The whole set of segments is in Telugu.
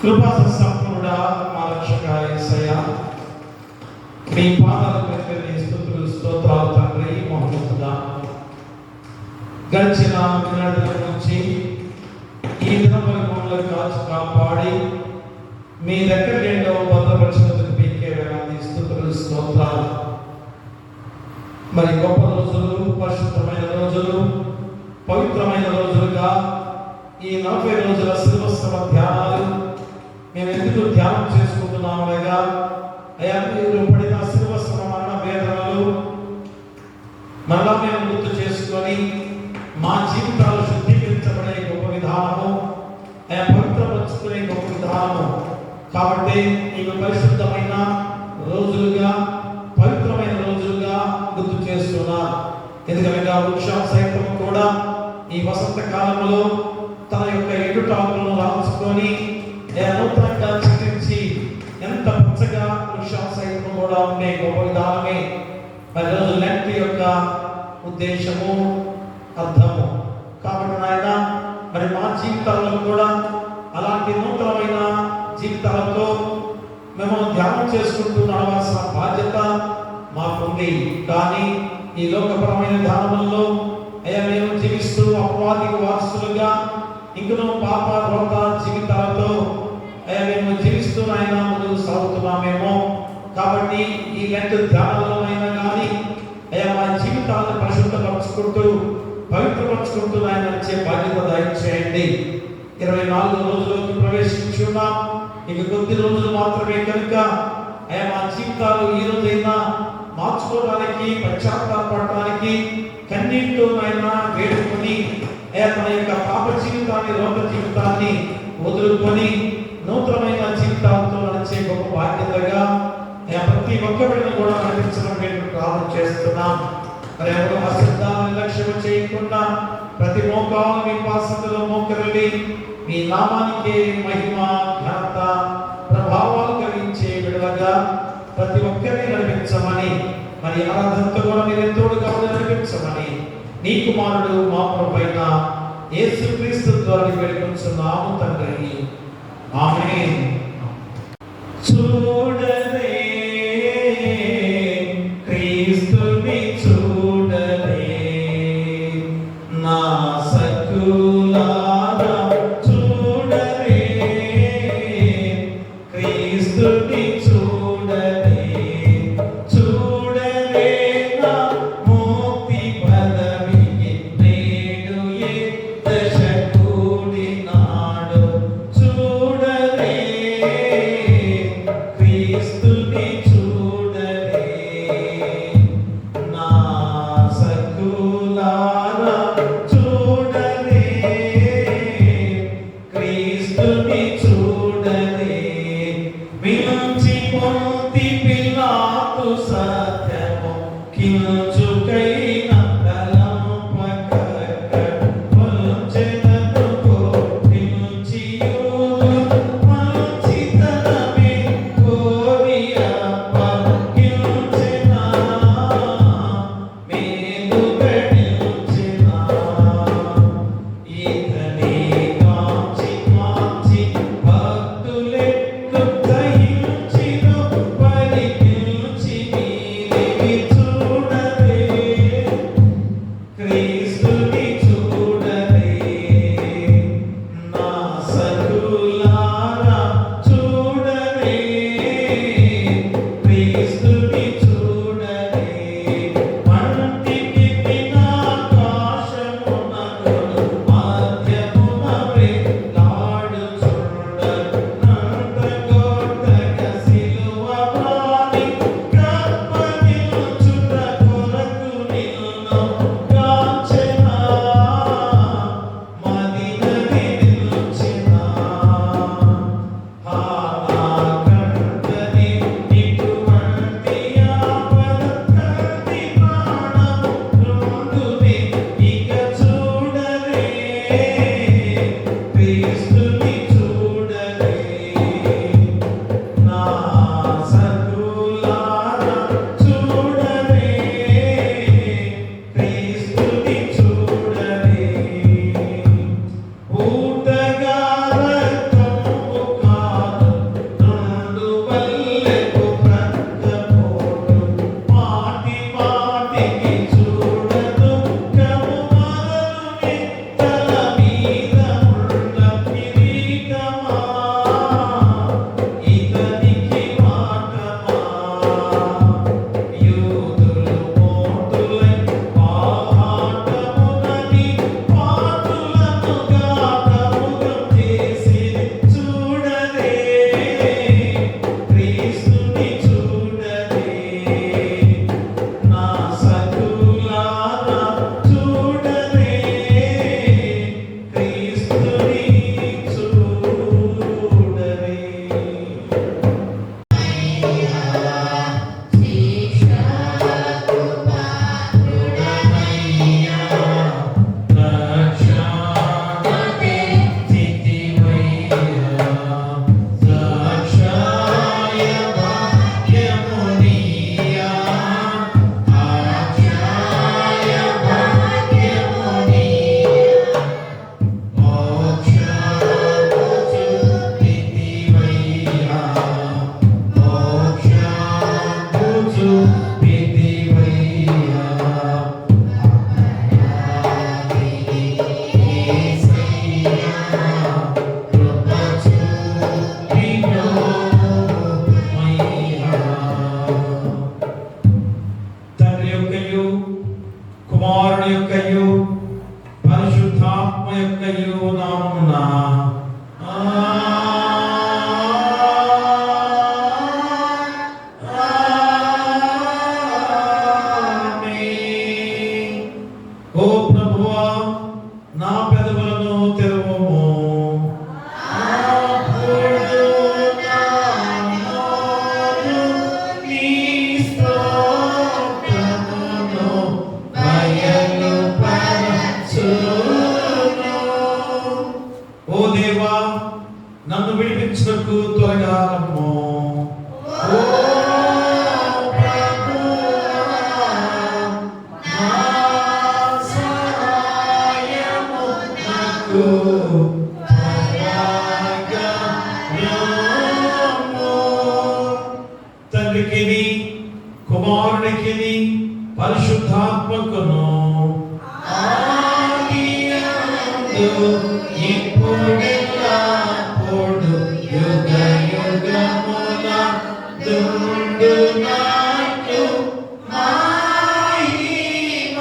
కృపా సంపన్నుడా మా రక్షక యేసయ్య, మీ పాదాలకు స్తుతులు స్తోత్రాలు తండ్రి. మహోన్నతుడా, గడిచిన దినాల నుంచి ఈ దినముల మమ్మల్ని కాచి కాపాడి మీ దగ్గరలో భద్రపరిచినందుకు మీకే వేలాది స్తుతులు స్తోత్రాలు. మరి గొప్ప రోజులు, పరిశుద్ధమైన రోజులు, పవిత్రమైన రోజులుగా ఈ 40 రోజుల శిల్వోత్సవ ధ్యానాలు మేము ఎందుకు ధ్యానం చేసుకుంటున్నాము అనగా, అయ్యా మీరు పడిన శిల్వోత్సవ మరణ వేదనలు మరలా మేము గుర్తు చేసుకొని మా జీవితాలు శుద్ధీకరించబడే గొప్ప విధానము, అయ్యా పవిత్రపరుచుకునే గొప్ప విధానము. కాబట్టి నీకు పరిశుద్ధమైన రోజులుగా, పవిత్రమైన రోజులుగా గుర్తు చేస్తున్నా. ఎందుకనగా వృక్షం సైతం కూడా ఈ వసంత కాలంలో తన యొక్క ఎండుటాకులను రాల్చుకొని నూతనంగా చిత్రించి ఎంత పచ్చగా వృక్షం సైతం కూడా ఉండే గొప్ప విధానమే మరి రోజు లెంట్ యొక్క ఉద్దేశము, అర్థము. కాబట్టి నాయన మరి మా జీవితాల్లో కూడా అలాంటి నూతనమైన జీవితాలతో మేము ధ్యానం చేసుకుంటూ నడవాల్సిన బాధ్యత మాకుంది. కానీ ఈ లోకపరమైన ధ్యానంలో అయ్యా మేము జీవిస్తూ అపవాదికి వారసులుగా ఇంకనూ పాప రోత జీవితాలతో అయ్యా మేము జీవిస్తూ ఆయన ముందుకు సాగుతున్నామేమో. కాబట్టి ఈ లెంట్ ధ్యానంలోనైనా కానీ అయ్యా మా జీవితాలను పరిశుద్ధపరచుకుంటూ పవిత్రపరచుకుంటూ ఆయన వచ్చే బాధ్యత దయచేయండి. 24 రోజుల్లోకి ప్రవేశించున్నాం. ఇక కొద్ది రోజులు మాత్రమే కనుక అయ్యా మా జీవితాలు ఈ రోజైనా మార్చుకోవడానికి, పశ్చాత్తాపడడానికి కన్నీటితో ఆయన వేడుకొని అయ్యా తన యొక్క పాప జీవితాన్ని, లోక జీవితాన్ని వదులుకొని నూతనమైన జీవితాలతో నడిచే గొప్ప బాధ్యతగా ప్రతి ఒక్కరిని కూడా నడిపించడం మేము ప్రార్థన చేస్తున్నాం. మరి ఎవరు అశ్రద్ధ నిర్లక్ష్యం చేయకుండా ప్రతి మోకాలు మీ పాసంలో మోకరిల్లి మీ నామానికి మహిమ, ఘనత, ప్రభావాలు కలిగించే విడుదలగా ప్రతి ఒక్కరిని నడిపించమని, మరి ఆరాధనతో కూడా మీరు తోడుగా నడిపించమని నీ కుమారుడు మా ప్రభువైన యేసుక్రీస్తు ద్వారా వేడుకొంచున్నాము తండ్రి. ఆమేన్. చూడరే క్రీస్తుని చూడరే నా సకులారా, చూడరే క్రీస్తుని చూడరే, చూడరే నా ముక్తి పదవికి నేడు ఏ దశ కూడినాడు, చూడరే క్రీస్తుని చూడరే నా సకులారా, చూడరే క్రీస్తుని చూడరే. వినుచి పొంది పిలాతు సత్యము కించుకైన తలంపక పొంచెదనుకో వినుచి మంచితనమే కోరి అప్పగించెనా, మేలు గడించెనా. ఇతనే కాంచి కాంచి నన్ను విడిపించుటకు త్వరగా రమ్ము. ఓ ప్రభువా, నా సహాయము నాకు త్వరగా రమ్ము. తండ్రికిని కుమారునికిని పరిశుద్ధాత్మకును ఆదియందు ఇప్పుడెల్లప్పుడు యుగ యుగములందుండునట్లు మహిమ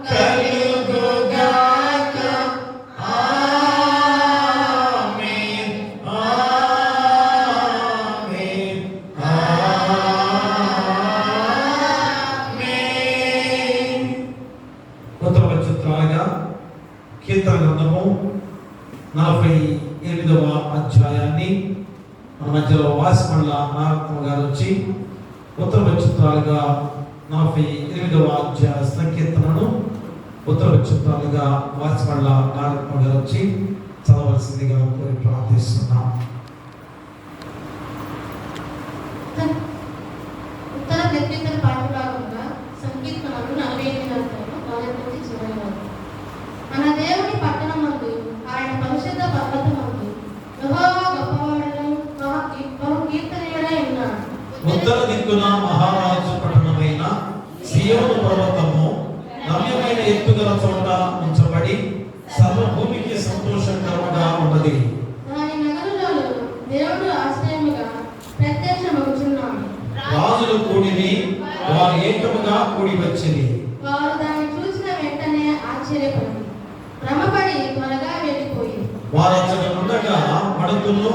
కలుగుగాక. ఆమేన్, ఆమేన్, ఆమేన్. ఉత్తమ చిత్రాలుగా కీర్తన గ్రంథము 48వ అధ్యాయాన్ని మన మధ్యలో వాసిమల్ల నారత్మ గారు వచ్చి ఉత్తమ చిత్రాలుగా 48వ అధ్యాయ సంకీర్తనను ఉత్తమ చిత్రాలుగా వాసిమల్ల నారత్మ గారు వచ్చి చదవలసిందిగా కోరి ప్రార్థిస్తున్నాం. ఉత్తర ప్రత్యుత్తర పాఠ్యభాగంగా సంకీర్తనలు 48 అధ్యాయం 4 నుంచి 20 వరకు. మన దేవుని పట్టణమందు ఆయన పరిశుద్ధ పర్వతమందు యెహోవా గొప్పవాడను బహు కీర్తనీయుడై ఉన్నాడు. ఉత్తర దిక్కున మహారాజు పట్టణమైన సియోను పర్వతము నవ్యమైన ఎత్తుగల చోట ఉంచబడి సర్వభూమికి సంతోషకరముగా ఉన్నది. దాని నగరులలో దేవుడు ఆశ్రయముగా ప్రత్యక్షమగుచున్నాడు. రాజులు కూడిని వారు ఏకముగా కూడి వచ్చింది. వారు దాన్ని చూసిన వెంటనే ఆశ్చర్యపడి భ్రమపడి త్వరగా వెళ్ళిపోయి వారు అచ్చట ఉండగా పడుతును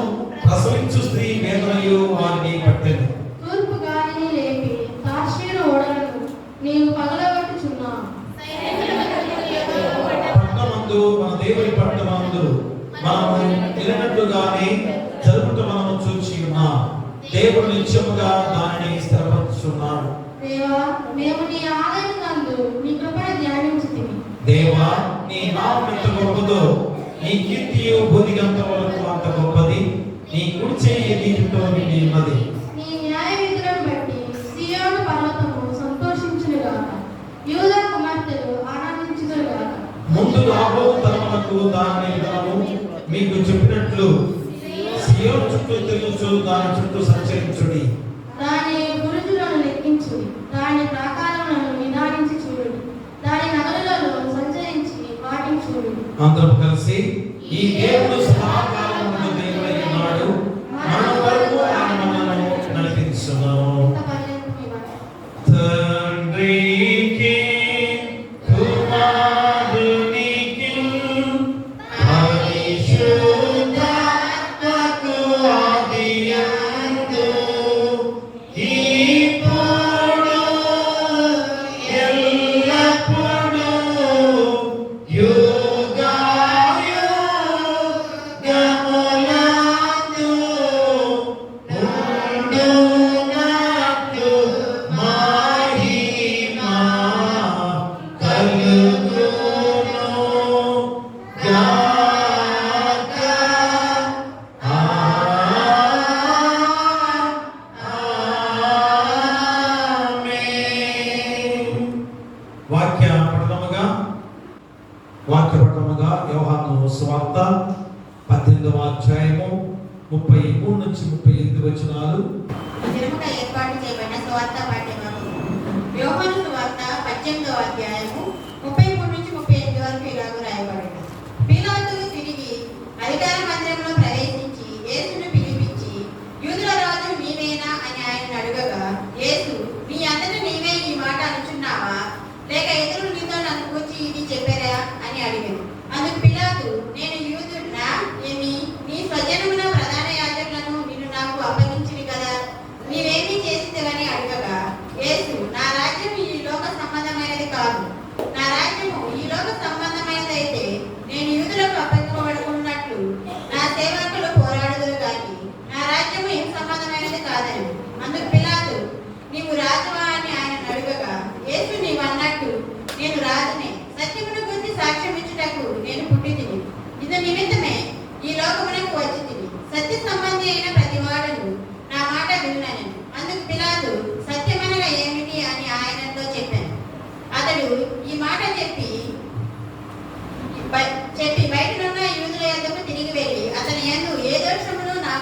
ప్రసవించు స్త్రీ వేదనయు వారిని పట్టెను. తూర్పు గాలిని లేపి తార్షీరు ఓడలను నీవు పగలగొట్టుచున్నావు. పట్టణమందు మన దేవుని పట్టణమందు మనము వెళ్ళినట్లుగానే జరుగుట మనము చూచి ఉన్నాం. దేవుడు నిత్యముగా దానిని స్థిరపరుచున్నాడు. దేవా, మేము నీ ఆలయం నందు నీ కృపను ధ్యానించితిమి. దేవా, నీ నామం ఎంత గొప్పదో, నీ కీర్తియు భూదిగంత వరకు అంత గొప్పది. నీ కుడి చెయ్యి నీటితో నిండి ఉన్నది. నీ న్యాయ విధులను బట్టి సియోను పర్వతము సంతోషించునుగాక, యూదా కుమార్తెలు ఆనందించుదురుగాక. ముందు రాబో తరములకు దాని విధానము మీకు చెప్పినట్లు సియోను చుట్టూ తిరుగుచు దాని చుట్టూ సంచరించుడి. దాని బురుజులను లెక్కించుడి, దాని ప్రాకారములను నిదానించి చూడుడి, దాని నగరులలో సంచరించి వాటిని చూడుడి. అందరం కలిసి ఈ దేవుడు సదాకాలమున దేవుడై ఉన్నాడు, మన వరకు ఆయన మనలను నడిపించును. తండ్రికి కుమారునికి పరిశుద్ధాత్మకు ఆదియందు ఇప్పుడు ఎల్లప్పుడూ యుగాయుగములందు ఉండునట్లు మహిమ కలుగును గాక. ఆమేన్. వాక్యపఠనముగా యోహాను సువార్త 18వ అధ్యాయము 33 నుంచి 38 వచనాలు. దినమున ఏర్పాటు చేయబడిన సువార్త పాఠ్యభాగం. యోహాను సువార్త 18వ అధ్యాయము 33 నుంచి 38 వరకు ఇలాగ రాయబడింది. పిలాతు తిరిగి అధికార మందిరంలో ప్రవేశించి యేసును పిలిపించి, యూదుల రాజు నీవేనా అని ఆయనను అడగగా, యేసు, నీ అంతట నీవే ఈ మాట అనుచున్నావా, లేక ఇతరులు నీతో నన్ను కూర్చి ఇది చెప్పారా అని అడిగాను. అందుకు పిలాతు, నేను యూదుడినా ఏమి, నీ స్వజనముల ప్రధాన యాజకులను నిన్ను నాకు అప్పగించిరి కదా, నీవేమీ చేసినవని అడగగా, యేసు, నా రాజ్యం ఈ లోక సంబంధమైనది కాదు. నా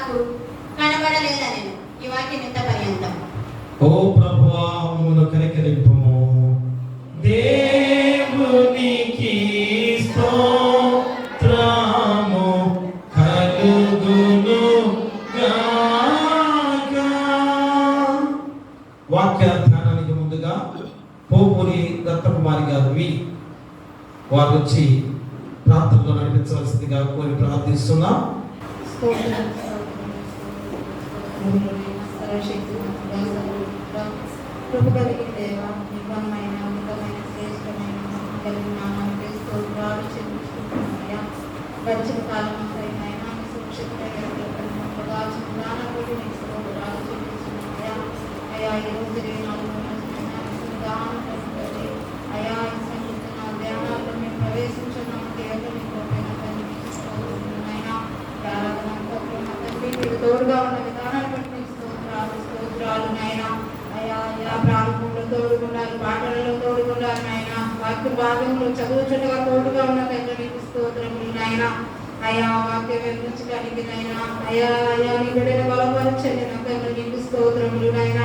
నాకు కనబడలేదనెను. ఈ వాక్యం ఇంత పర్యంతం. ఓ ప్రభువా మమ్మల్ని కనికరింపుము. దేవునికి స్తోత్రము కలుగును గాక. వాక్య ధ్యానానికి ముందుగా పోపూరి దత్తకుమారి గారు వారు వచ్చి ప్రార్థనలో నడిపించవలసిందిగా కోరి ప్రార్థిస్తున్నాం. కృప కలిగిన దేవ, నిబంధమైన అమితమైన శ్రేష్టమైన కలిగిన నామానికి స్తోత్రాలు చెల్లించుకుంటున్నాయా. గడిచిన కాలం అంతైనా సురక్షితమైన ప్రాణపడి నీకు స్తోత్రాలు చెల్లించుకున్నాయా. అయా ఈ రోజు 24 అయా ఈ సంగీత ధ్యానాల్లో మేము ప్రవేశించున్నాము. కేవలం మీకు తోడుగా ఉన్న విధానాన్ని బట్టి నీకు స్తోత్రాలు నాయన. అయా ప్రారంభంలో తోడుకున్నారు, పాటలలో తోడుకున్నారు నాయన. వాక్య భాగంలో చదువుచుండగా తోడుగా ఉన్న తండ్రి నీకు స్తోత్రములు నాయన. అయా వాక్యం వివరించడానికి నాయన. అయా నీ బిడ్డను బలపరచండి నా తండ్రి నీకు స్తోత్రములు నాయన.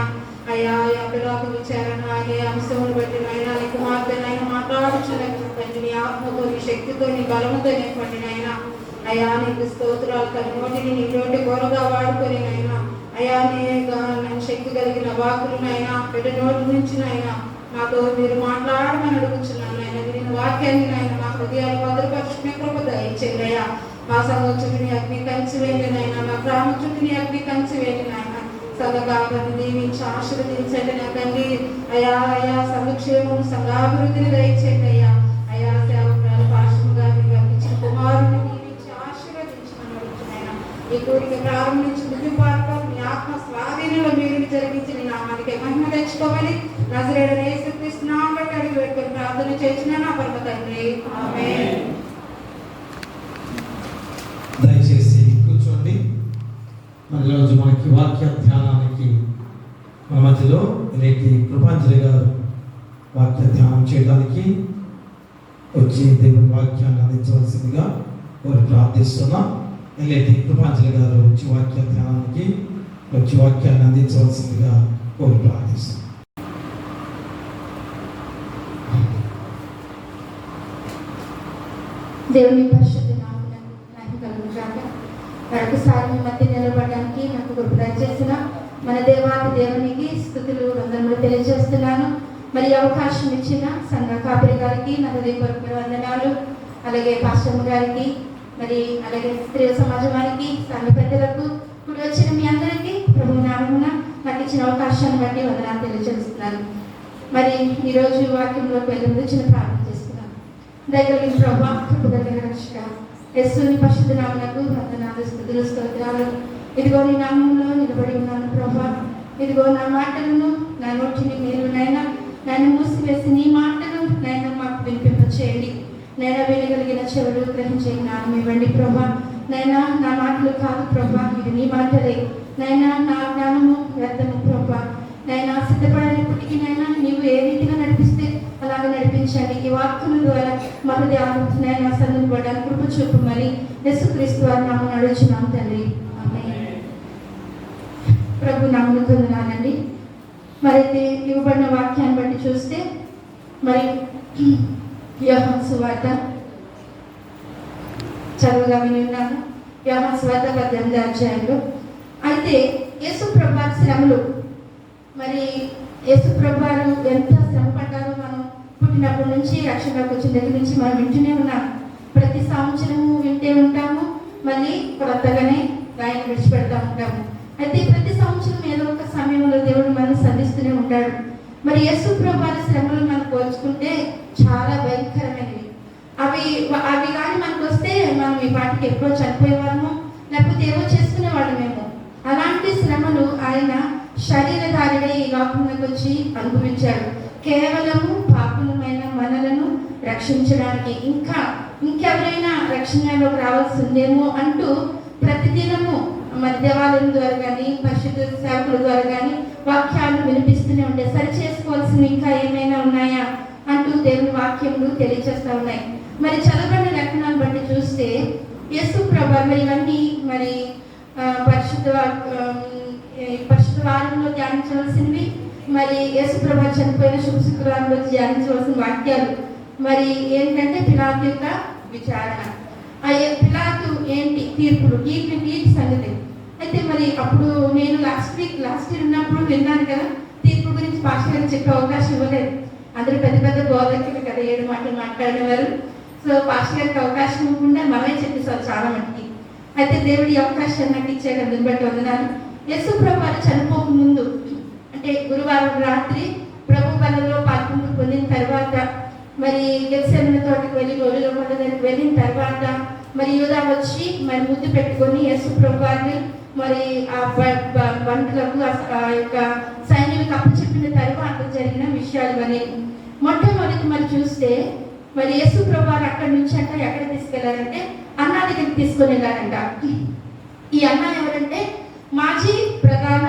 అయా పిల్లలకు విచారణ అనే అంశమును బట్టి నాయన నీ కుమార్తె నాయన మాట్లాడుచున్నట్టు తండ్రి నీ ఆత్మతో నీ శక్తితో నీ బలముతో నింపండి నాయన. అయా నీకు స్తోత్రాలు. తన నోటిని నీ నోటి గోరగా వాడుకొని నాయన. అయా నీ శక్తి కలిగిన వాకులు నాయన బిడ్డ నోటి నుంచి నాయన మాతో మీరు మాట్లాడమని అడుగుతున్నాను నాయన. విని వాక్యాన్ని నాయన మా హృదయాలు భద్రపరుచుకునే కృప దయచేయండి అయ్యా. మా సంఘం చుట్టూని అగ్ని కంచి వేయండి నాయన. మా గ్రామ చుట్టూని అగ్ని కంచి వేయండి నాయన. సంఘాలను దీవించి ఆశీర్వదించండి నా తండ్రి. అయా సంఘక్షేమం సంఘాభివృద్ధిని దయచేయండి అయ్యా. అయా సేవకురాలు పాశ్రమ గారిని అందించిన కుమారుని దీవించి ఆశీర్వదించమని అడుగుతున్నాయన. ఈ కోరిక ప్రారంభించి ముగింపు వరకు మీ ఆత్మ స్వాధీనంలో మీరు జరిగించి నీ నామానికి మహిమ తెచ్చుకోమని నజరేయుడైన యేసుక్రీస్తు నామములో అడిగి పెట్టుకొని ప్రార్థన చేస్తున్నాను నా పరమ తండ్రి. ఆమేన్. దయచేసి కూర్చోండి. మరి రోజు మనకి వాక్య ధ్యానానికి మన మధ్యలో నేటి కృపాంజలి గారు వాక్య ధ్యానం చేయడానికి వచ్చి దేవుని వాక్యాన్ని అందించవలసిందిగా వారు ప్రార్థిస్తున్నాం. నేటి కృపాంజలి గారు వచ్చి వాక్య ధ్యానానికి వచ్చి వాక్యాన్ని అందించవలసిందిగా కోరి ప్రార్థిస్తున్నాం. దేవుని పరిశుద్ధ నామమునకు మహిమ కలుగును గాక. మరొకసారి మీ మధ్య నిలబడడానికి నాకు కృప దయచేసిన మన దేవాది దేవునికి స్తుతులు వందనములు తెలియజేస్తున్నాను. మరి అవకాశం ఇచ్చిన సంఘ కాపరి గారికి నా హృదయపూర్వక వందనాలు. అలాగే పాస్టమ్ గారికి మరి అలాగే స్త్రీ సమాజానికి సంఘ పెద్దలకు ఇప్పుడు వచ్చిన మీ అందరికీ ప్రభు నామమున నాకు ఇచ్చిన అవకాశాన్ని బట్టి వందనాలు తెలియజేస్తున్నాను. మరి ఈరోజు వాక్యంలోకి వెళ్ళే ముందు చిన్న ప్రార్థన చేస్తున్నాను. దయగలిగిన ప్రభు, కృపగలిగిన రక్షక యేసుని పరిశుద్ధ నామమునకు వందనాలు స్తుతులు స్తోత్రాలు. ఇదిగో నీ నామంలో నిలబడి ఉన్నాను ప్రభా. ఇదిగో నా మాటలను నా నోటిని మీరు నైనా నన్ను మూసివేసి నీ మాటలు నైనా మాకు వినిపింపచేయండి. నైనా వినగలిగిన చెవులు గ్రహించే జ్ఞానం ఇవ్వండి ప్రభా. నైనా నా మాటలు కాదు ప్రభా, ఇది నీ మాటలే. నైనా నా జ్ఞానము వ్యర్థము ప్రభా. నైనా సిద్ధపడేప్పటికీ నైనా నీవు ఏ రీతిగా నడిపిస్తే అలాగే నడిపించండి. ఈ వాక్కుల ద్వారా మా హృదయాలు నైనా సందుపడడానికి కృప చూపమని యేసుక్రీస్తు వారి నామమున అడుగుచున్నాము తండ్రి. ఆమేన్. ప్రభు నామమున వందనాలండి. మరి ఇవ్వబడిన వాక్యాన్ని బట్టి చూస్తే మరి యోహాను సువార్త చదువుగా విని ఉన్నాను. యోహాను సువార్త 18వ అధ్యాయంలో అయితే యేసు ప్రభు శ్రమలు, మరి యేసు ప్రభు ఎంత శ్రమ పడ్డారో మనం పుట్టినప్పటి నుంచి రక్షణలోకి వచ్చిన దగ్గర నుంచి మనం వింటూనే ఉన్నాం. ప్రతి సంవత్సరము వింటే ఉంటాము, మళ్ళీ కొత్తగానే ఆయన విడిచిపెడతా ఉంటాము. అయితే ప్రతి సంవత్సరం ఏదో ఒక సమయంలో దేవుడు మనం సంధిస్తూనే ఉంటాడు. మరి యేసు ప్రభు శ్రమలు మనం పోల్చుకుంటే చాలా భయంకరమైనవి. అవి కానీ మనకు వస్తే మనం ఈ పాటికి ఎప్పుడో చనిపోయేవాళ్ళము, లేకపోతే ఏవో చేసుకునేవాళ్ళమేమో. అలాంటి శ్రమలు ఆయన శరీరధారిగా ఈ లోకంలోకి వచ్చి అనుభవించాడు. కేవలము పాపులమైన మనలను రక్షించడానికి, ఇంకెవరైనా రక్షణలోకి రావాల్సిందేమో అంటూ ప్రతిదినము మరి దేవాలయం ద్వారా కానీ పరిశుద్ధ సేవకుల ద్వారా కానీ వాక్యాలు వినిపిస్తూనే ఉంటాయి. సరి చేసుకోవాల్సినవి ఇంకా ఏమైనా ఉన్నాయా అంటూ దేవుని వాక్యములు తెలియజేస్తూ ఉన్నాయి. మరి చదవబడిన లేఖనాన్ని బట్టి చూస్తే యేసు ప్రభు ఇవన్నీ మరి పరిశుద్ధ పరిశుద్ధ వారంలో ధ్యానించవలసినవి, మరి యేసుప్రభు చనిపోయిన శుభ శుక్రవారం రోజు ధ్యానించవలసిన వాక్యాలు మరి ఏంటంటే పిలాతు యొక్క విచారణ. పిలాతు ఏంటి తీర్పులు, వీటి సంగతి. అయితే మరి అప్పుడు నేను లాస్ట్ ఇయర్ ఉన్నప్పుడు విన్నాను కదా, తీర్పు గురించి పాస్టర్ గారికి చెప్పే అవకాశం ఇవ్వలేదు. అందరూ పెద్ద పెద్ద బోధకులు కదా 7 మాటలు మాట్లాడేవారు. సో పాస్టర్ గారికి అవకాశం ఇవ్వకుండా మనమే చెప్పేసారు చాలా మటుకి. అయితే దేవుడి అవకాశాన్ని నాకు ఇచ్చాడు, అందుని బట్టి వందనాలు. యేసుప్రభు వారు చనిపోక ముందు అంటే గురువారం రాత్రి ప్రభు బలలో పాల్గొంటూ పొందిన తర్వాత మరి గెత్సేమనే తోటకి వెళ్ళి గొర్రెల మంద దగ్గరికి వెళ్ళిన తర్వాత మరి యూదా వచ్చి మరి ముద్దు పెట్టుకొని యేసుప్రభు వారిని మరి ఆ బంటులకు ఆ యొక్క సైన్యులకు అప్పచెప్పిన తర్వాత జరిగిన విషయాలు అనేవి. మొట్టమొదటి మరి చూస్తే మరి యేసుప్రభు వారు అక్కడి నుంచి అంటే ఎక్కడ తీసుకెళ్లారంటే అన్నా దగ్గరికి తీసుకొని వెళ్ళారంట. ఈ అన్న ఎవరంటే మాజీ ప్రధాన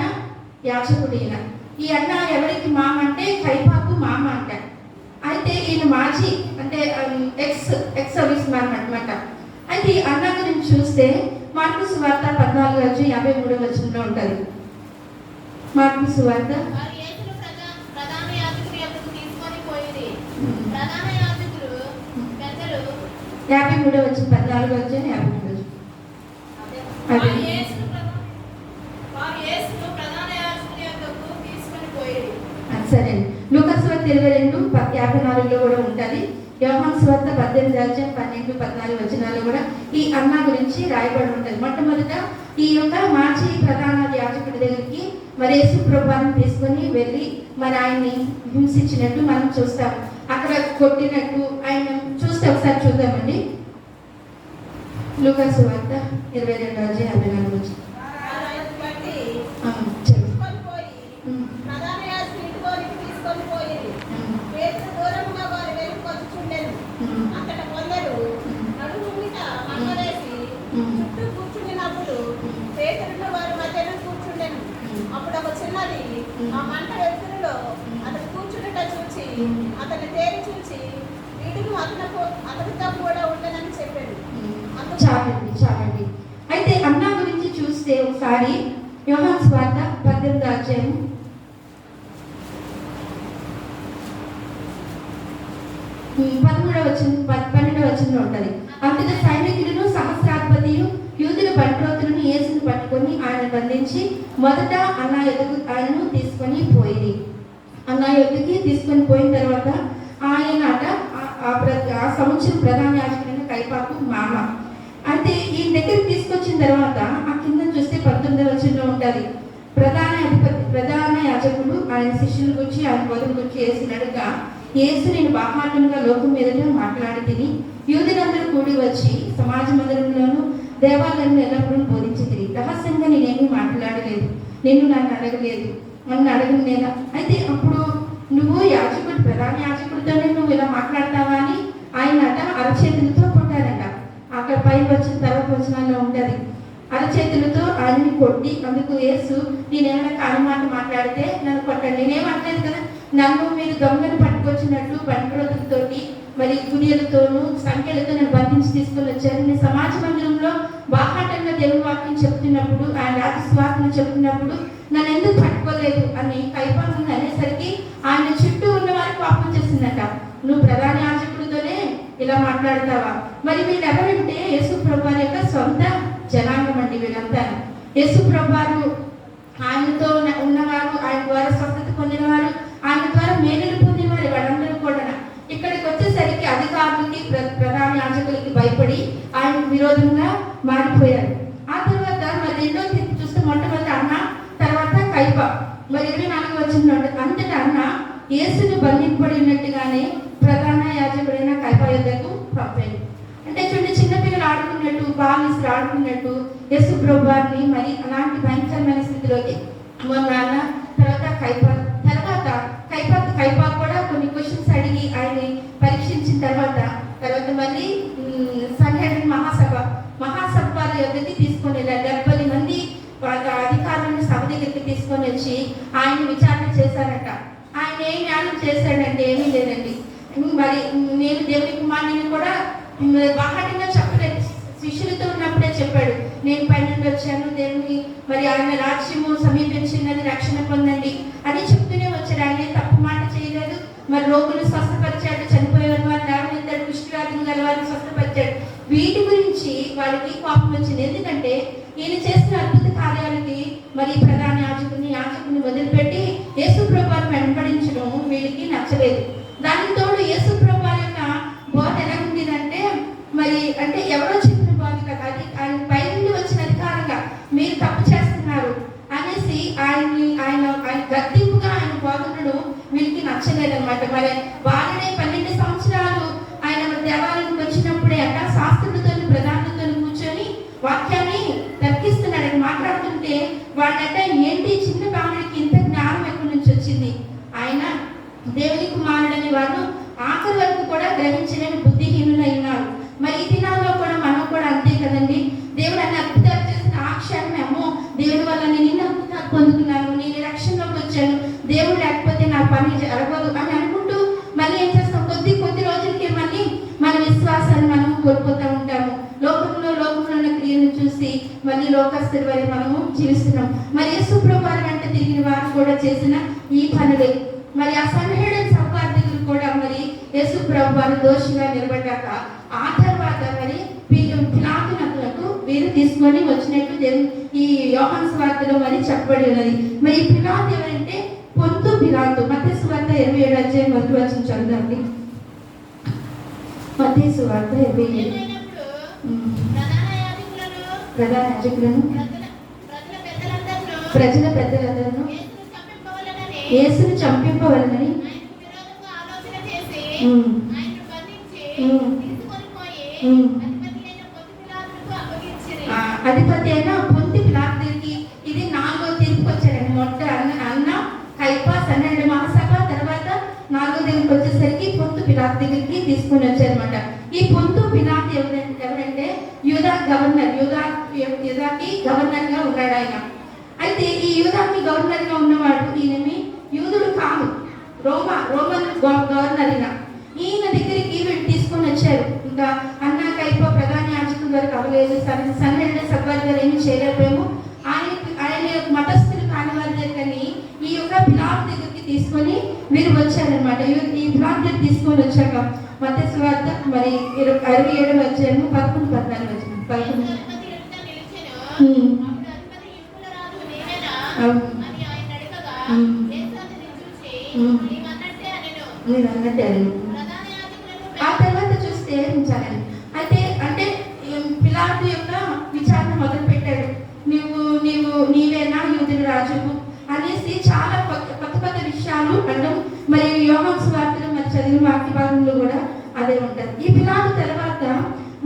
యాజకుడు ఈయన. ఈ అన్న ఎవరికి మామ అంటే కైపాకు మామ అంటారు. అయితే ఈయన మాజీ అంటే ఎక్స్ సర్వీస్ మ్యాన్ అనమాట. అయితే ఈ అన్న గురించి చూస్తే మార్కు సువార్త 14:53 ఉంటుంది. మార్కు సువార్త 53:14 అదే సరే. లూకా సువార్త 22:54 కూడా ఉంటుంది. యోహాను సువార్త 18:12-14 కూడా ఈ అన్న గురించి రాయబడి ఉంటుంది. మొట్టమొదట ఈ యొక్క మాజీ ప్రధాన యాజకుడి దగ్గరికి మరి యేసుప్రభువుని తీసుకొని వెళ్ళి మరి ఆయన్ని హింసించినట్టు మనం చూస్తాం. అక్కడ కొట్టినట్టు ఆయన చూస్తే ఒకసారి చూద్దామండి. లూకా సువార్త 22:54 అప్పుడు ఒక చిన్నది ఆ మంట వెలుతురులో అతను కూర్చుండట చూచి అతన్ని తేరి చూచి వీడును అతనితో కూడా ఉండనని చెప్పాడు. చాలండి. అయితే అన్నా గురించి చూస్తే ఒకసారి యోహాను సువార్త 18:12 ఉంటుంది. అంతట సైనికులను సహస్రాధిపతియు యూదుల బంట్రోతులను యేసును పట్టుకొని ఆయన బంధించి మొదట అన్నా యొద్దకు ఆయనను తీసుకొని పోయింది. అన్నా యొద్దకి తీసుకొని పోయిన తర్వాత ఆయన ఆ సంవత్సరం ప్రధాన యాజకుడైన కైపాకు మామ. అయితే ఈ దగ్గరికి తీసుకొచ్చిన తర్వాత ఆ కింద చూస్తే 19 ఉంటుంది. ప్రధాన యాజకుడు ఆయన శిష్యుల గురించి ఆయన బదులు గురించి వేసినట్టుగా యేసు నేను బాహాటంగా లోకం మీదనే మాట్లాడి తిని యూదులందరూ కూడి వచ్చి సమాజ మందిరంలోను దేవాలయంలో ఎల్లప్పుడూ బోధించింది. రహస్యంగా నేనేమీ మాట్లాడలేదు, నన్ను అడగను నేనా. అయితే అప్పుడు నువ్వు యాజకుడు ప్రధాన యాజకుడితోనే నువ్వు ఇలా మాట్లాడతావా అని ఆయన అరచేతులతో కొట్టారంట. అక్కడ పై వచ్చిన తర్వాత వచనాల్లో ఉంటుంది. అరచేతులతో ఆయన్ని కొట్టి అందుకు యేసు నేనేమైనా కాని మాట మాట్లాడితే నన్ను కొట్టండి. నేనేమనలేదు కదా, నన్ను మీరు దొంగను పట్టుకొచ్చినట్టు బంట్రోతులతోటి మరి గుడియలతోనూ సంఖ్యలతో నన్ను బంధించి తీసుకొని వచ్చారు. నేను సమాజ మందిరంలో బాహాటంగా దేవుని వాక్యం చెప్తున్నప్పుడు ఆయన రాజ స్వార్థను చెప్తున్నప్పుడు నన్ను ఎందుకు పట్టుకోలేదు అని కైపాకు అనేసరికి ఆయన చుట్టూ ఉన్న వారికి పాపం చేసిందట. నువ్వు ప్రధాన యాజకుడితోనే ఇలా మాట్లాడతావా? మరి వీళ్ళు ఎవరంటే యేసుప్రభు వారి యొక్క సొంత జనాంగం అండి. వీళ్ళంతా యేసుప్రభు వారు ఆయనతో ఉన్నవారు, ఆయన ద్వారా స్వస్థత పొందినవారు, ఆయన ద్వారా మేలులు పొందినవారు. వాళ్ళందరూ కూడా ఇక్కడికి వచ్చేసరికి అధికారులకి ప్రధాన యాజకులకి భయపడి ఆయనకు విరోధంగా మారిపోయారు. ఆ తర్వాత మరి రెండో తీర్పు చూస్తే మొట్టమొదటి అన్న, తర్వాత కైప. మరి 24 అంతటా అన్న యేసును బంధింపబడి ఉన్నట్టుగానే ప్రధాన యాజకుడైన కైప యొద్దకు పంపాడు. అంటే చూడండి, చిన్నపిల్లలు ఆడుకున్నట్టు బాగా ఆడుకున్నట్టు యేసు ప్రభు వారిని మరి అలాంటి భయంకరమైన స్థితిలోకి నాన్న తర్వాత కైప కూడా కొన్ని క్వశ్చన్స్ అడిగి ఆయన్ని పరీక్షించిన తర్వాత మళ్ళీ సంఘటన మహాసభ వారి యొద్దకి తీసుకొని వెళ్ళారు. 70 మంది అధికారులను సభ దగ్గరికి తీసుకొని వచ్చి ఆయన విచారణ చేశారట. ఆయన ఏం న్యాయం చేశాడంటే ఏమీ లేదండి. మరి నేను దేవుని కుమారుని కూడా బాహాటంగా చెప్పలేదు, శిష్యులతో ఉన్నప్పుడే చెప్పాడు. నేను పైనుండి వచ్చాను, దేవుని మరి ఆయన రాజ్యము సమీపించినది, రక్షణ పొందండి అని చెప్తూనే వచ్చాడు. ఆయన తప్పు మాట చేయలేదు. మరి రోగులు స్వస్థపరిచాడు, చనిపోయిన వారిని లేవనెత్తాడు, కుష్ఠవ్యాధులు గల వారిని స్వస్థపరిచాడు. వీటి గురించి వారికి కోపం వచ్చింది. ఎందుకంటే ఈయన చేసిన అద్భుత కార్యాలకి మరి ప్రధాన యాజకుని వదిలిపెట్టి యేసుప్రభువుని వెంబడించడం వీళ్ళకి నచ్చలేదు. దానికి తోడు యేసుప్రభువు యొక్క బోధ ఎలా ఉండేదంటే మరి అంటే ఎవరో చెప్పిన బోధ కదా, అది ఆయన పై నుండి వచ్చిన అధికారంగా మీరు తప్పు చేస్తున్నారు అనేసి ఆయన గద్దింపుగా ఆయన బోధనలు వీళ్ళకి నచ్చలేదన్నమాట. మరి వాళ్ళనే 12 సంవత్సరాలు ఆయన దేవాలయానికి వచ్చినప్పుడే అక్కడ శాస్త్రులతో ప్రధానులతో కూర్చొని వాక్యాన్ని తర్కిస్తున్నాడు. మాట్లాడుతుంటే వాళ్ళంటే ఏంటి చిన్న బాలుడికి ఇంత జ్ఞానం ఎక్కడి నుంచి వచ్చింది, ఆయన దేవుని కుమారుడని వారు ఆఖరి వరకు కూడా గ్రహించలేని బుద్ధిహీనులై ఉన్నారు. మరి ఈ దినాల్లో కూడా మనం కూడా అంతే కదండి. దేవుడు అన్ని అద్భుతాలు చేసిన ఆ క్షణమే అమ్మో దేవుడి వల్ల నేను ఇన్ని అద్భుతాలు పొందుకున్నాను, నేను రక్షణలోకి వచ్చాను, దేవుడు లేకపోతే నా పని జరగదు అని అనుకుంటూ మళ్ళీ ఏం చేస్తాం, కొద్ది రోజులకి మళ్ళీ మన విశ్వాసాన్ని మనం కోల్పోతూ ఉంటాము. లోకంలో ఉన్న క్రియను చూసి మళ్ళీ లోకస్తుల వల్ల మనము జీవిస్తున్నాం. మరి యేసుప్రభువు వెంట తిరిగిన వారు కూడా చేసిన ఈ పనులే. మరి ఆ సన్హెడ్రిన్ సహపార్థికులు కూడా మరి యేసుప్రభువు వారు దోషిగా నిలబడ్డాక ఆ తర్వాత మరి పిలాతునకు వీరు తీసుకొని వచ్చినట్టు ఈ యోహాను సువార్తలో మరి చెప్పబడి ఉన్నది. మరి పిలాతు ఎవరంటే పొంతు పిలాతు. మత్తయి సువార్త 27 అధ్యాయం 1 వచనం చదువుదాండి. మత్తయి సువార్త 27. ప్రధాన యాజకులను ప్రజల పెద్దలందరూ యేసును చంపింపవలనని అధిపతి అయిన పొంతి పిలాతు దగ్గరికి ఇది 4వ తీర్పుకి వచ్చారండి. మొట్ట అన్న కైఫా సన్నెండు మహాసభ తర్వాత 4వ దగ్గరికి వచ్చేసరికి పొంతు పిలాతు దగ్గరికి తీసుకుని వచ్చారనమాట. ఈ పొంతు పిలాతు ఎవరంటే యూదా గవర్నర్, యూదాకి గవర్నర్ గా ఉన్నాడు ఆయన. అయితే ఈ యూదాకి గవర్నర్ గా ఉన్నవాడు ఈయనమి యూదుడు కాదు, రోమన్ గవర్నర్ ఈయన దగ్గరికి వీళ్ళు తీసుకొని వచ్చారు. ఇంకా అన్న కైపో ప్రధాన యాజకుల వరకు అవ్వలేదు, సన్హెడ్రిన్ సభ్యుల గారు ఏమి చేయలేకపోయాము. ఆయన మతస్థులు కాని వారి దగ్గరని ఈ యొక్క పిలాతు దగ్గరికి తీసుకొని వీరు వచ్చారనమాట. ఈ పిలాతు దగ్గర తీసుకొని వచ్చాక మత్తయి సువార్త మరి 27 అధ్యాయం 11-14 వచనం 11. మీరు అన్నట్టే ఆ తర్వాత చూస్తే చాలండి. అయితే అంటే పిలాతు యొక్క విచారణ మొదలు పెట్టాడు. నీవేనా యూదుల రాజుకు అనేసి చాలా కొత్త విషయాలు అనడం. మరి యోహాను సువార్తలో మరి చదివిన వాక్య భాగంలో కూడా అదే ఉంటుంది. ఈ పిలాతు తర్వాత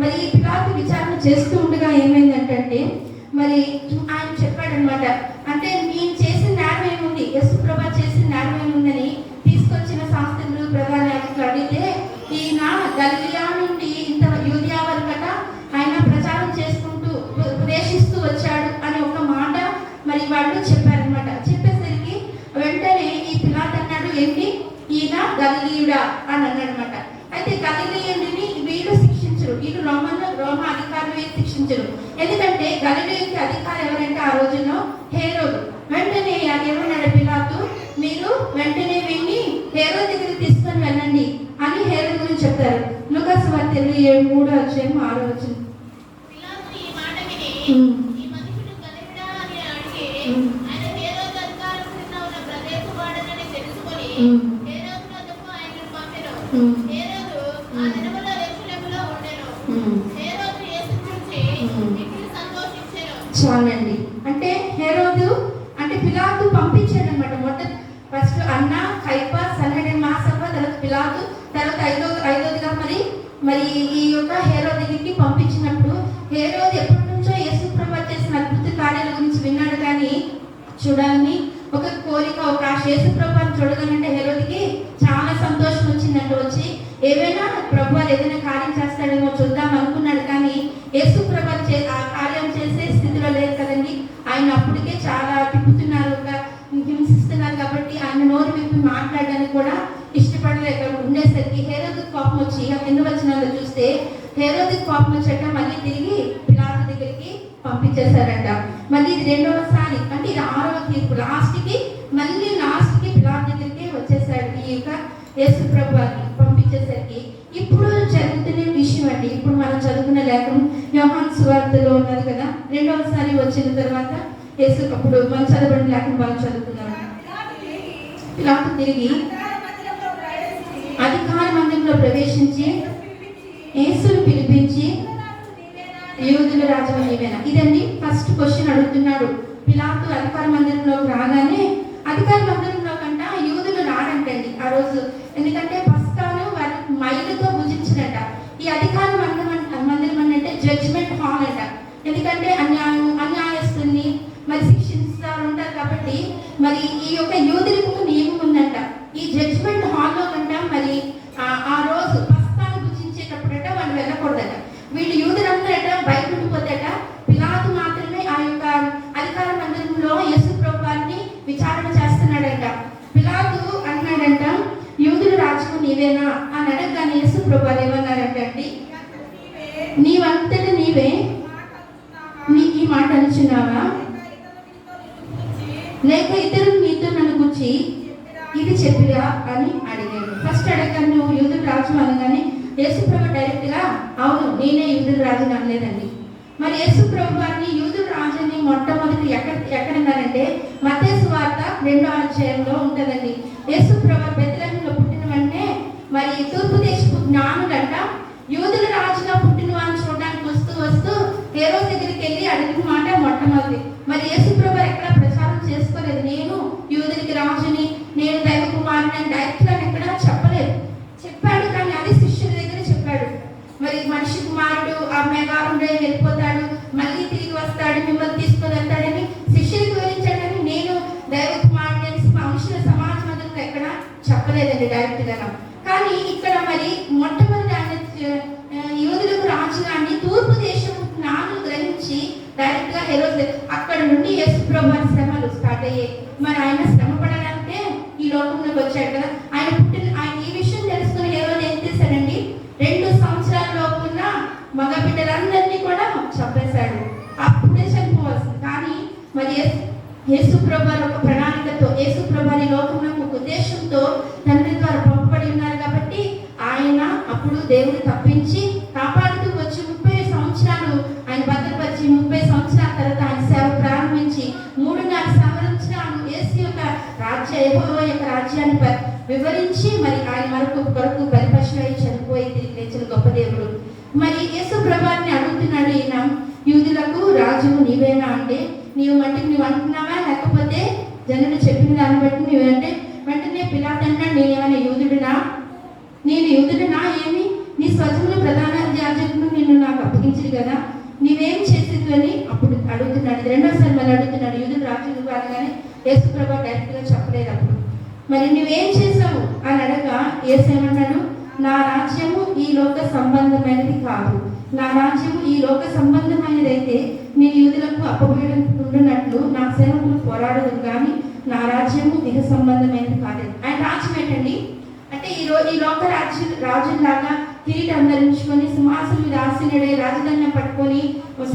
మరి ఈ పిలాతు విచారణ చేస్తూ ఉండగా ఏమైందంటే మరి ఆయన చెప్పాడనమాట. అంటే నేను చేసిన నేరం ఏముంది, యేసుప్రభువు చేసిన నేరం ఏముందని తీసుకొచ్చిన శాస్త్రులు ప్రధాన యాజకులు అడిగితే ఈయన గలిలయ నుండి ఇంత యూదయా వరకట ఆయన ప్రచారం చేసుకుంటూ ఉపదేశిస్తూ వచ్చాడు అని ఒక మాట మరి వాళ్ళు చెప్పారనమాట. చెప్పేసరికి వెంటనే ఈ పిలాతు అన్నాడు ఏంటి ఈయన గలిలయుడా అని అన్నాడనమాట. అయితే గలిలయుడిని వీళ్ళు శిక్షించరు, వీళ్ళు రోమ అధికారులు శిక్షించరు. ఎందుకంటే గలిలయుడికి అధికారి ఎవరంటే ఆ రోజుల్లో హేరోదు. వెంటనే ఏమన్నాడు పిలాతు, మీరు వెంటనే వీళ్ళని హేరోదు దగ్గరికి తీసుకొని వెళ్ళండి అని హేరోదు గురించి చెప్తారు. లూకా సువార్త 3వ అధ్యాయం 6వ వచనం. చాలండి. అంటే హేరోదు అంటే పిలాతు పంపించాడు అనమాట. ఫస్ట్ అన్న కైఫా సన్హెడ్రిన్ మహాసభ, తర్వాత పిలాతు, తర్వాత ఐదోదిగా మరి ఈ యొక్క హేరోదు దగ్గరికి పంపించినప్పుడు హేరోదు ఎప్పటి నుంచో యేసుప్రభువు చేసిన అద్భుత కార్యాల గురించి విన్నాడు. కానీ చూడాలని ఒక కోరిక, ఒక యేసుప్రభువుని చూడగానంటే హేరోదుకి చాలా సంతోషం వచ్చిందంటే వచ్చి ఏవైనా ప్రభు ఏదైనా కార్యం చేస్తాడేమో చూద్దాం అనుకున్నాడు. కానీ యేసుప్రభువు ఆ కార్యం చేసే స్థితిలో లేదు కదండి. ఆయన అప్పటికే చాలా తిప్పుతున్నారు, హింసిస్తున్నారు. కాబట్టి ఆయన నోరు విప్పి మాట్లాడడానికి కూడా ఇష్టపడలేక ఉండేసరికి హేరోదుకు కోపం వచ్చి ఆ కింద వచనాల్లో చూస్తే హేరోదుకు కోపం వచ్చాక మళ్ళీ తిరిగి పిలాతు దగ్గరికి పంపించేశారంట. మళ్ళీ ఇది 2వ రెండవసారి అంటే ఇది 6వ తీర్పు, మళ్ళీ లాస్ట్కి పిలాతు దగ్గరికి వచ్చేసాడు ఈ యొక్క యేసు ప్రభువారిని పంపించేసరికి. ఇప్పుడు జరుగుతున్న విషయం అండి, ఇప్పుడు మనం చదువుకున్న లేఖనం యోహాను సువార్తలో ఉన్నది కదా. రెండవసారి వచ్చిన తర్వాత యేసు, అప్పుడు మనం చదవబడిన లేఖనం వాళ్ళు చదువుకున్నాం. పిలాతు తిరిగి అధికార మందిరంలో ప్రవేశించి యేసును పిలిపించి యూదుల రాజు నీవేనా. ఇదండి ఫస్ట్ క్వశ్చన్ అడుగుతున్నాడు పిలాతు. అధికార మందిరంలోకి రాగానే, అధికార మందిరంలో కంట యూదులు రాడంటండి ఆ రోజు, ఎందుకంటే పస్కాను వారు మైలుతో భుజించినట్ట. ఈ అధికార మందిరం అంటే జడ్జిమెంట్ హాల్ అంట, ఎందుకంటే అన్యాయస్తుల్ని మరి శిక్షిస్తూ ఉంటారు కాబట్టి మరి ఈ యొక్క యూదులకు నియమం ఉందంట. ఈ జడ్జిమెంట్ హాల్లో కంట మరి ఆ రోజు పస్కాను భుజించేటప్పుడట వాళ్ళు వెళ్ళకూడదట. వీళ్ళు యూదులందరట బయట ఉండిపోతాట. పిలాతు మాత్రమే ఆ యొక్క అధికార మందిరంలో యేసు ప్రభువారిని విచారణ చేస్తున్నాడంట. పిలాతు అన్నాడంట, యూదుల రాజుకు నీవేనా అని అడగగానే యేసు ప్రభువారు ఏమన్నారంట అండి, నీవంతట నీవే ఈ మాట అనుచున్నావా, లేక ఇతరులు నీతో నన్ను గురించి ఇది చెప్పిరా అని అడిగాడు. ఫస్ట్ అడగగానే నువ్వు యూదుల రాజు అనగానే యేసు ప్రభు డైరెక్ట్ గా అవును నేనే యూదుల రాజుని అనలేదండి. మరి యేసు ప్రభు వారిని యూదుల రాజుని మొట్టమొదటి ఎక్కడన్నారంటే మత్తయి సువార్త 2వ అధ్యాయంలో ఉంటుందండి. యేసు ప్రభు బెత్లెహేములో పుట్టిన వెంటనే మరి తూర్పు దేశపు జ్ఞానులంట యూదుల రాజుగా పుట్టిన వారిని చూడడానికి వస్తూ హేరోదు దగ్గరికి వెళ్ళి అడిగిన మాట మొట్టమొదటి. మరి యేసు ప్రభు ఎక్కడ ప్రచారం చేసుకోలేదు, నేను యూదులకి రాజుని, నేను దైవ కుమారుని డైరెక్ట్ గా ఎక్కడ చెప్పలేదు. చెప్పాడు కానీ అది శిష్యుల దగ్గర చెప్పాడు. మరి మనిషి కుమారుడు ఆ మేఘారుడే వెళ్ళిపోతాడు, మళ్ళీ తిరిగి వస్తాడు, మిమ్మల్ని తీసుకొని వెళ్తాడని శిష్యులకు వివరించాడు. కానీ నేను దైవ కుమారుడు మనుషుల సమాజం అంతా ఎక్కడ చెప్పలేదండి డైరెక్ట్ గా. కానీ ఇక్కడ మరి మొట్టమొదటి ఆయన యూదులకు రాజుగాని తూర్పు దేశం జ్ఞానులు గ్రహించి డైరెక్ట్ గా హెరోదు అక్కడ నుండి యేసు ప్రభువు శ్రమలు స్టార్ట్ అయ్యాయి. మరి ఆయన శ్రమ పడడానికే ఈ లోకంలోకి వచ్చాడు కదా. ఆయన ఈ విషయం తెలుసుకుని హెరోదు ఏం చేశాడండి, 2 సంవత్సరాల లోపున్న మగ బిడ్డలందరినీ కూడా చంపేశాడు. అప్పుడే చనిపోవాల్సింది. కానీ మరి యేసు ప్రభువారు ఒక ప్రణాళికతో, యేసు ప్రభువారి లోకంలో ఒక ఉద్దేశంతో తండ్రి ద్వారా పంపబడి ఉన్నారు కాబట్టి ఆయన అప్పుడు దేవుడు తప్పించి కాపాడుతూ వచ్చి 30 సంవత్సరాలు ఆయన భద్రపరిచి 30 సంవత్సరాల తర్వాత ఆయన సేవ ప్రారంభించి 3.5 సంవత్సరాలు యేసు యొక్క యెహోవా యొక్క రాజ్యాన్ని వివరించి మరి ఆయన కొరకు పరిపశులై చనిపోయి తిరిగి లేచిన గొప్ప దేవుడు. మరి యేసు ప్రభువారిని అడుగుతున్నాడు ఈయన, యూదులకు రాజు నీవేనా అంటే నీవు నువ్వు అంటున్నావా, లేకపోతే జనులు చెప్పిన దాన్ని బట్టి నువ్వంటే. వెంటనే పిలాతు అన్నాడు, నేనేమైనా యూదుడినా, ఏమి నీ స్వజములు ప్రధాన యాజకులు నిన్ను నాకు అప్పగించరు కదా, నీవేం చేసింది అని అప్పుడు అడుగుతున్నాడు. 2వసారి మళ్ళీ అడుగుతున్నాడు యూదుడు రాజు అనగానే యేసు ప్రభువు డైరెక్ట్ గా చెప్పలేదు. అప్పుడు మరి నువ్వేం చేసావు అని అడగా యేసు ఏమన్నాడు, నా రాజ్యము ఈ లోక సంబంధమైనది కాదు, నా రాజ్యము ఈ లోక సంబంధమైనదైతే నేను యూదులకు అప్పబడుతున్నట్లు నా సేవకులు పోరాడదు, కానీ నా రాజ్యము ఇహ సంబంధమైనది కాదు. ఆయన రాజ్యం ఏంటండి అంటే ఈ లోక రాజులాగా కిరీటం ధరించుకొని సింహాసనం మీద ఆసీనుడై రాజధానిని పట్టుకొని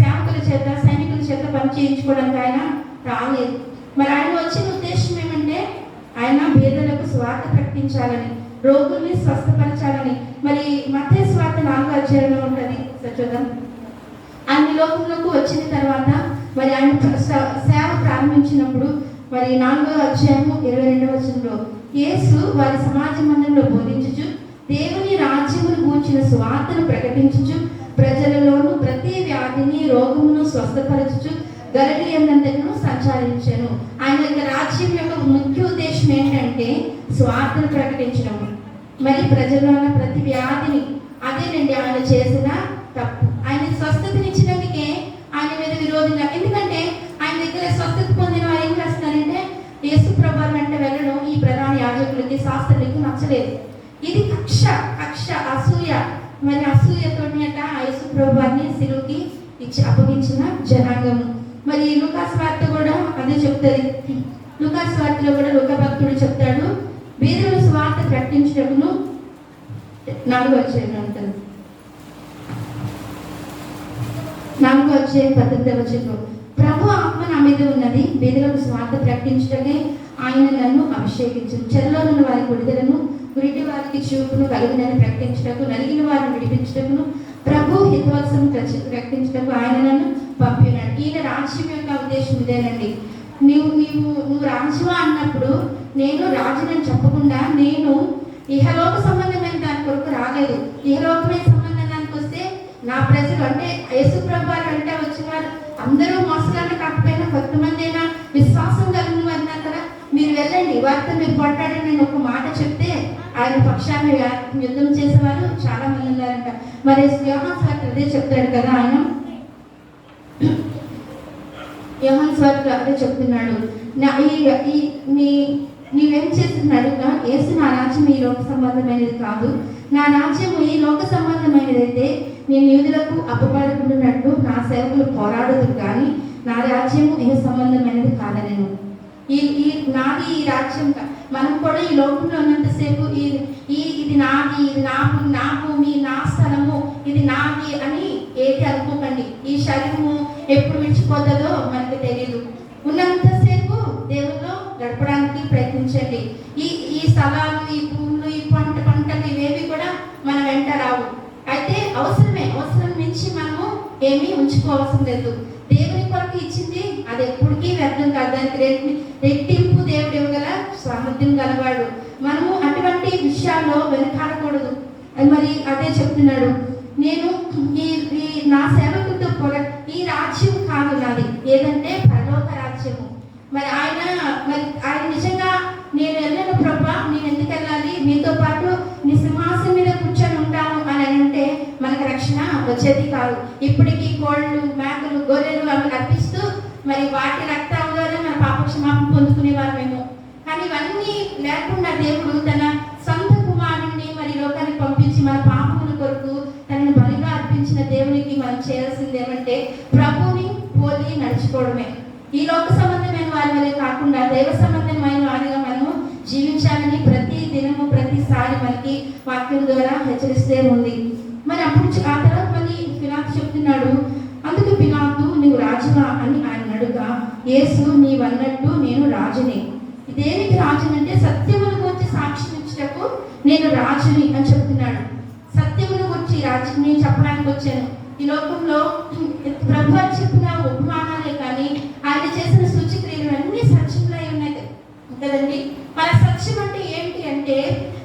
సేవకుల చేత సైనికుల చేత పని చేయించుకోవడానికి ఆయన రాలేదు. మరి ఆయన వచ్చిన ఉద్దేశం ఏమంటే ఆయన పేదలకు స్వార్థ ప్రకటించాలని, రోగుల్ని స్వస్థపరచాలని. మరి మత్తయి సువార్త 4వ అధ్యాయంలో ఉంటుంది చూద్దాం. ఆయన లోకంలోకి వచ్చిన తర్వాత మరి ఆయన సేవ ప్రారంభించినప్పుడు మరి 4వ అధ్యాయము 22వ వచనంలో యేసు వారి సమాజ మందిరంలో బోధించుచు దేవుని రాజ్యమును గూర్చిన సువార్తను ప్రకటించుచు ప్రజలలోను ప్రతి వ్యాధిని రోగమును స్వస్థపరచుచు గలిలయనంతటను సంచారించెను. ఆయన యొక్క రాజ్యం యొక్క ముఖ్య ఉద్దేశం ఏంటంటే స్వార్థను ప్రకటించడం. మరి ప్రజల్లో ఉన్న ప్రతి వ్యాధిని, అదేనండి ఆయన చేసిన తప్పు. ఆయన స్వస్థతనిచ్చినందుకే ఆయన మీద విరోధంగా, ఎందుకంటే ఆయన దగ్గర స్వస్థత పొందిన వారు ఏం చేస్తారంటే యేసు ప్రభువు వెంట వెళ్ళడం ఈ ప్రధాన యాజకులకి శాస్త్రులకి నచ్చలేదు. ఇది కక్ష అసూయ. మరి అసూయతోటి యేసు ప్రభువుని సిలువకి ఇచ్చి అప్పగించిన జనాంగము. మరి లూకాసు వార్త కూడా అదే చెప్తుంది. లూకాసు వార్తలో కూడా లూకా భక్తుడు చెప్తాడు, బీదల సువార్త ప్రకటించడమును 4వ అధ్యాయంలో ఉంటుంది. 4వ అధ్యాయం 18వ వచనంలో ప్రభు ఆత్మను మీద ఉన్నది. బీదలకు స్వార్థ ప్రకటించడమే ఆయన నన్ను అభిషేకించును. చెరలో ఉన్న వారికి విడుదలను, గురిటి వారికి చూపును కలుగునని ప్రకటించటకు, నలిగిన వారిని విడిపించటకును, ప్రభు హితవత్సరం ప్రకటించటకు ఆయన నన్ను పంపినాడు. ఈయన రాజ్యం యొక్క ఉద్దేశం ఇదేనండి. నువ్వు రాజువా అన్నప్పుడు నేను రాజునని చెప్పకుండా నేను ఇహలోక సంబంధమైన దాని కొరకు రాలేదు. ఇహలోకమైన సంబంధం దానికి వస్తే నా ప్రజలు అంటే యేసు ప్రభు వారు అంటే వచ్చిన వారు అందరూ మోసగాళ్ళు కాకపోయినా కొంతమంది అయినా విశ్వాసం కలిగిన వారు కదా, మీరు వెళ్ళండి వారితో మీరు పోట్లాడండి నేను ఒక మాట చెప్తే ఆయన పక్షాన్ని యుద్ధం చేసేవారు చాలా మంది ఉన్నారంట. మరి యోహాను సువార్త అదే చెప్తాడు కదా, ఆయన యోహాను సువార్త అదే చెప్తున్నాడు. నీవేం చేస్తున్నాడుగా, యేసు నా రాజ్యం ఈ లోక సంబంధమైనది కాదు, నా రాజ్యము ఈ లోక సంబంధమైనదైతే నేను యూదులకు అప్పబడుకుంటున్నట్టు నా సేవకులు పోరాడదు, కానీ నా రాజ్యము ఏ సంబంధమైనది కాదనేను. నాది ఈ రాజ్యం. మనం కూడా ఈ లోకంలో ఉన్నంతసేపు ఇది నాది, ఇది నా భూమి, నా స్థలము, ఇది నాది అని ఏది అనుకోకండి. ఈ శరీరము ఎప్పుడు విడిచిపోతుందో మనకు తెలియదు. ఉన్నంతసేపు దేవుల్లో గడపడానికి ప్రయత్నించండి. ఈ స్థలాలు, ఈ భూములు, ఈ పంటలు ఇవేవి కూడా మన వెంట రావు. అయితే అవసరం మించి మనము ఏమీ ఉంచుకోవాల్సిన లేదు. దేవుని కొరకు ఇచ్చింది అది ఎప్పటికీ వ్యర్థం కాదు. దానికి రెట్టింపు దేవుడు ఇవ్వగల సామర్థ్యం గలవాడు. మనము అటువంటి విషయాల్లో వెనకాడకూడదు. మరి అదే చెప్తున్నాడు, నేను నా సేవకులతో ఈ రాజ్యం కాదు నాది, ఏదంటే పరలోక రాజ్యము. మరి ఆయన నిజంగా నేను వెళ్ళను ప్రభా, నేను ఎందుకు వెళ్ళాలి, మీతో పాటు నీ సింహాసనం మీద కూర్చొని ఉంటాను అని అంటే మనకు రక్షణ వచ్చేది కాదు. ఇప్పటికీ కోళ్ళు, మేకలు, గొర్రెలు అవి అర్పిస్తూ మరి వాటి రక్తం ద్వారా మన పాప క్షమాపణ పొందుకునేవారు మేము. కానీ ఇవన్నీ లేకుండా దేవుడు తన సొంత కుమారుడిని మరి లోకానికి పంపించి మన పాపముల కొరకు తనను బలిగా అర్పించిన దేవునికి మనం చేయాల్సింది ఏమంటే ప్రభుని పోలి నడుచుకోవడమే. ఈ లోక సంబంధమైన వారి వల్లే కాకుండా దైవ సంబంధమైన వారిగా మనము జీవించాలని ప్రతి దినము ప్రతిసారి మనకి వాక్యం ద్వారా హెచ్చరిస్తే ఉంది. మరి అప్పుడు ఆ తర్వాత మళ్ళీ పిలాతు చెప్తున్నాడు, అందుకు పిలాతు నువ్వు రాజువా అని ఆయన అడుగా, యేసు నీవన్నట్టు నేను రాజుని. దేనికి రాజునంటే సత్యమును గురించి సాక్ష్యం ఇచ్చుటకు నేను రాజుని అని చెప్తున్నాడు. సత్యమును గురించి రాజు నేను చెప్పడానికి వచ్చాను. ఈ లోకంలో ప్రభు చెప్పిన ఉపమానాలే కానీ ఆయన చేసిన సూచక్రియలు అన్ని సత్యంలో ఉన్నాయి కదండి. మన సత్యం అంటే ఏంటి అంటే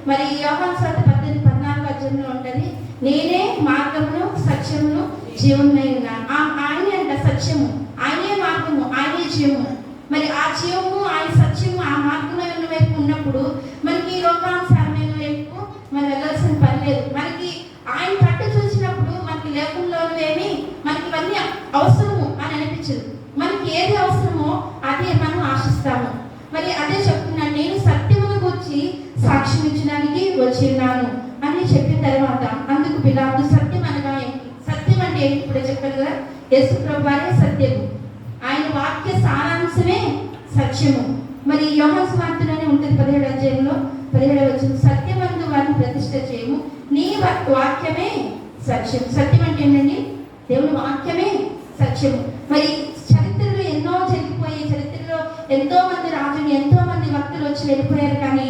మరి యోహాను సువార్త 14 ఉంటుంది, నేనే మార్గమును సత్యమును జీవమునై ఉన్నాను. ఆయనే అంట సత్యము, ఆయనే మార్గము, ఆయనే జీవము. మరి ఆ జీవము, ఆయన సత్యము, ఆ మార్గమై ఉన్న వైపు ఉన్నప్పుడు మనకి ఈ లోకానుసారమైన వైపు మనం వెళ్ళాల్సిన పని లేదు. మనకి ఆయన పట్టు చూసినప్పుడు మనకి లేకుండానేమి మనకి ఇవన్నీ అవసరము అని అనిపించదు. మనకి ఏది అవసరమో అదే మనం ఆశిస్తాము. మరి అదే చెప్తున్నాను, నేను సత్యమును గురించి సాక్ష్యం ఇచ్చడానికి వచ్చి ఉన్నాను అని చెప్పిన తర్వాత అందుకు పిలాతు సత్యం అనగా సత్యం అంటే ఏంటి ఇప్పుడు చెప్పారు కదా, యేసు ప్రభువారే సత్యము, ఆయన వాక్య సారాంశమే సత్యము. మరి యోహాను సువార్తలోనే ఉంటుంది 17వ అధ్యాయంలో 17వ వచనం, సత్యమందు వారిని ప్రతిష్ఠ చేయము, నీ వాక్యమే సత్యం. సత్యం అంటే ఏంటండి, దేవుని వాక్యమే సత్యము. మరి చరిత్రలో ఎన్నో జరిగిపోయి, చరిత్రలో ఎంతో మంది రాజులు, ఎంతో మంది భక్తులు వచ్చి వెళ్ళిపోయారు. కానీ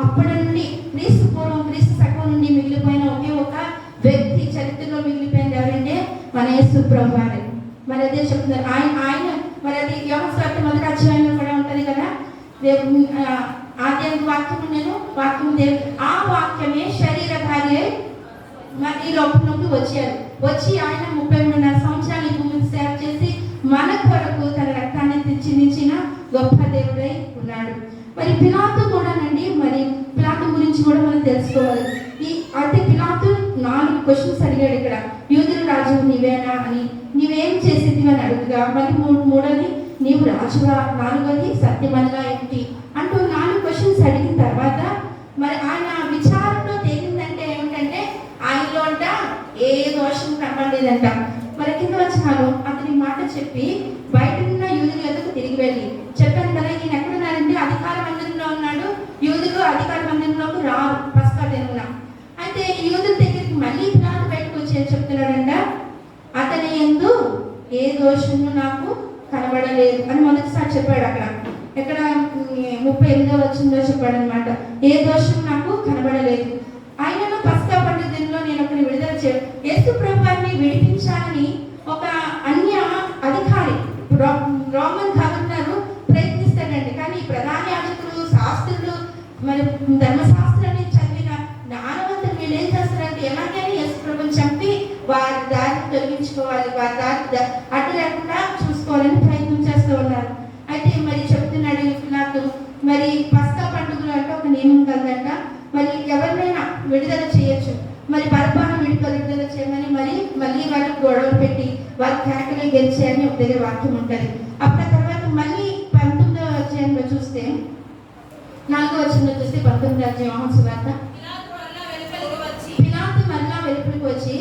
అప్పటి నుండి క్రీస్తు పూర్వం, క్రీస్తు శకం నుండి మిగిలిపోయిన ఒకే ఒక వ్యక్తి చరిత్రలో మిగిలిపోయింది ఎవరంటే మన యేసు ప్రభువారే. మరి అదే చెప్తున్నారు ఆయన మరి అది యోహాను సువార్త 1వ అధ్యాయంలో కూడా ఉంటుంది కదా, ఆది వాక్యము నేను వాక్యము దేవుడు, ఆ వాక్యమే శరీరధారి మరి ఈ లోకంలోకి వచ్చి ఆయన 33.5 సంవత్సరాలు ఈ భూమికి సేవ చేసి మన కొరకు తన రక్తాన్ని చిందించిన గొప్ప దేవుడై ఉన్నాడు. మరి పిలాతు కూడానండి, మరి పిలాతు గురించి కూడా మనం తెలుసుకోవాలి. అయితే పిలాతు 4 క్వశ్చన్స్ అడిగాడు ఇక్కడ, యూదుల రాజు నీవేనా అని, నీవేం చేసేది అని అడుగుగా, మరి మూడోది నీవు రాజుగా, 4వది సత్యమనగా ఏంటి అంటూ 4 క్వశ్చన్స్ అడిగిన తర్వాత మరి ఆయన విచారణలో తేలిందంటే ఏమిటంటే ఆయనలో అంట ఏ దోషం కనబడలేదంట. మరి కింద వచ్చినారు అతని మాట చెప్పి బయట ఉన్న యూదుల యొద్దకు తిరిగి వెళ్ళి చెప్పాను కదా, ఈయన ఎక్కడున్నారంటే అధికార మందిరంలో ఉన్నాడు. యూదులు అధికార మందిరంలోకి రారు పస్కా దినమున. అయితే యూదుల దగ్గరికి మళ్ళీ పిలాతు బయటకు వచ్చి చెప్తున్నాడంట, అతని యందు ఏ దోషము నాకు కనబడలేదు అని మొదటిసారి చెప్పాడు. అక్కడ ఎక్కడ 38వ వచనంలో చెప్పాడు అనమాట, ఏ దోషం నాకు కనబడలేదు. ఆయనను పస్కా పండుగ దినంలో నేను ఒకరిని విడుదల యేసు ప్రభువుని విడిపించాలని ఒక అన్య అధికారి రోమన్ గవర్నరు ప్రయత్నిస్తాడండి. కానీ ప్రధాన యాజకులు, శాస్త్రులు, మరి ధర్మశాస్త్రాన్ని చదివిన జ్ఞానవంతులు వీళ్ళు ఏం చేస్తారంటే ఎలాగైనా యేసు ప్రభువుని చంపి వారి దారిని తొలగించుకోవాలి, వారి దారి అడ్డు లేకుండా చూసుకోవాలని ప్రయత్నం చేస్తూ ఉన్నారు. అయితే మరి చెప్తున్నాడు పిలాతు, మరి పస్కా పండుగలు అంటే ఒక నియమం కలదంట, మరి ఎవరినైనా విడుదల చేయొచ్చు, మరి బరబ్బాను విడుదల చేయమని మళ్ళీ వాళ్ళకి గొడవలు పెట్టి వారి కేకలు గెలిచేయని ఒక దగ్గర వాక్యం ఉంటుంది. అప్పుడు తర్వాత మళ్ళీ 19వ అధ్యాయంలో చూస్తే 4వ వచనంలో చూస్తే 19వ అధ్యాయం యోహాను సువార్త, పిలాతు మరలా వెలుపలికి వచ్చి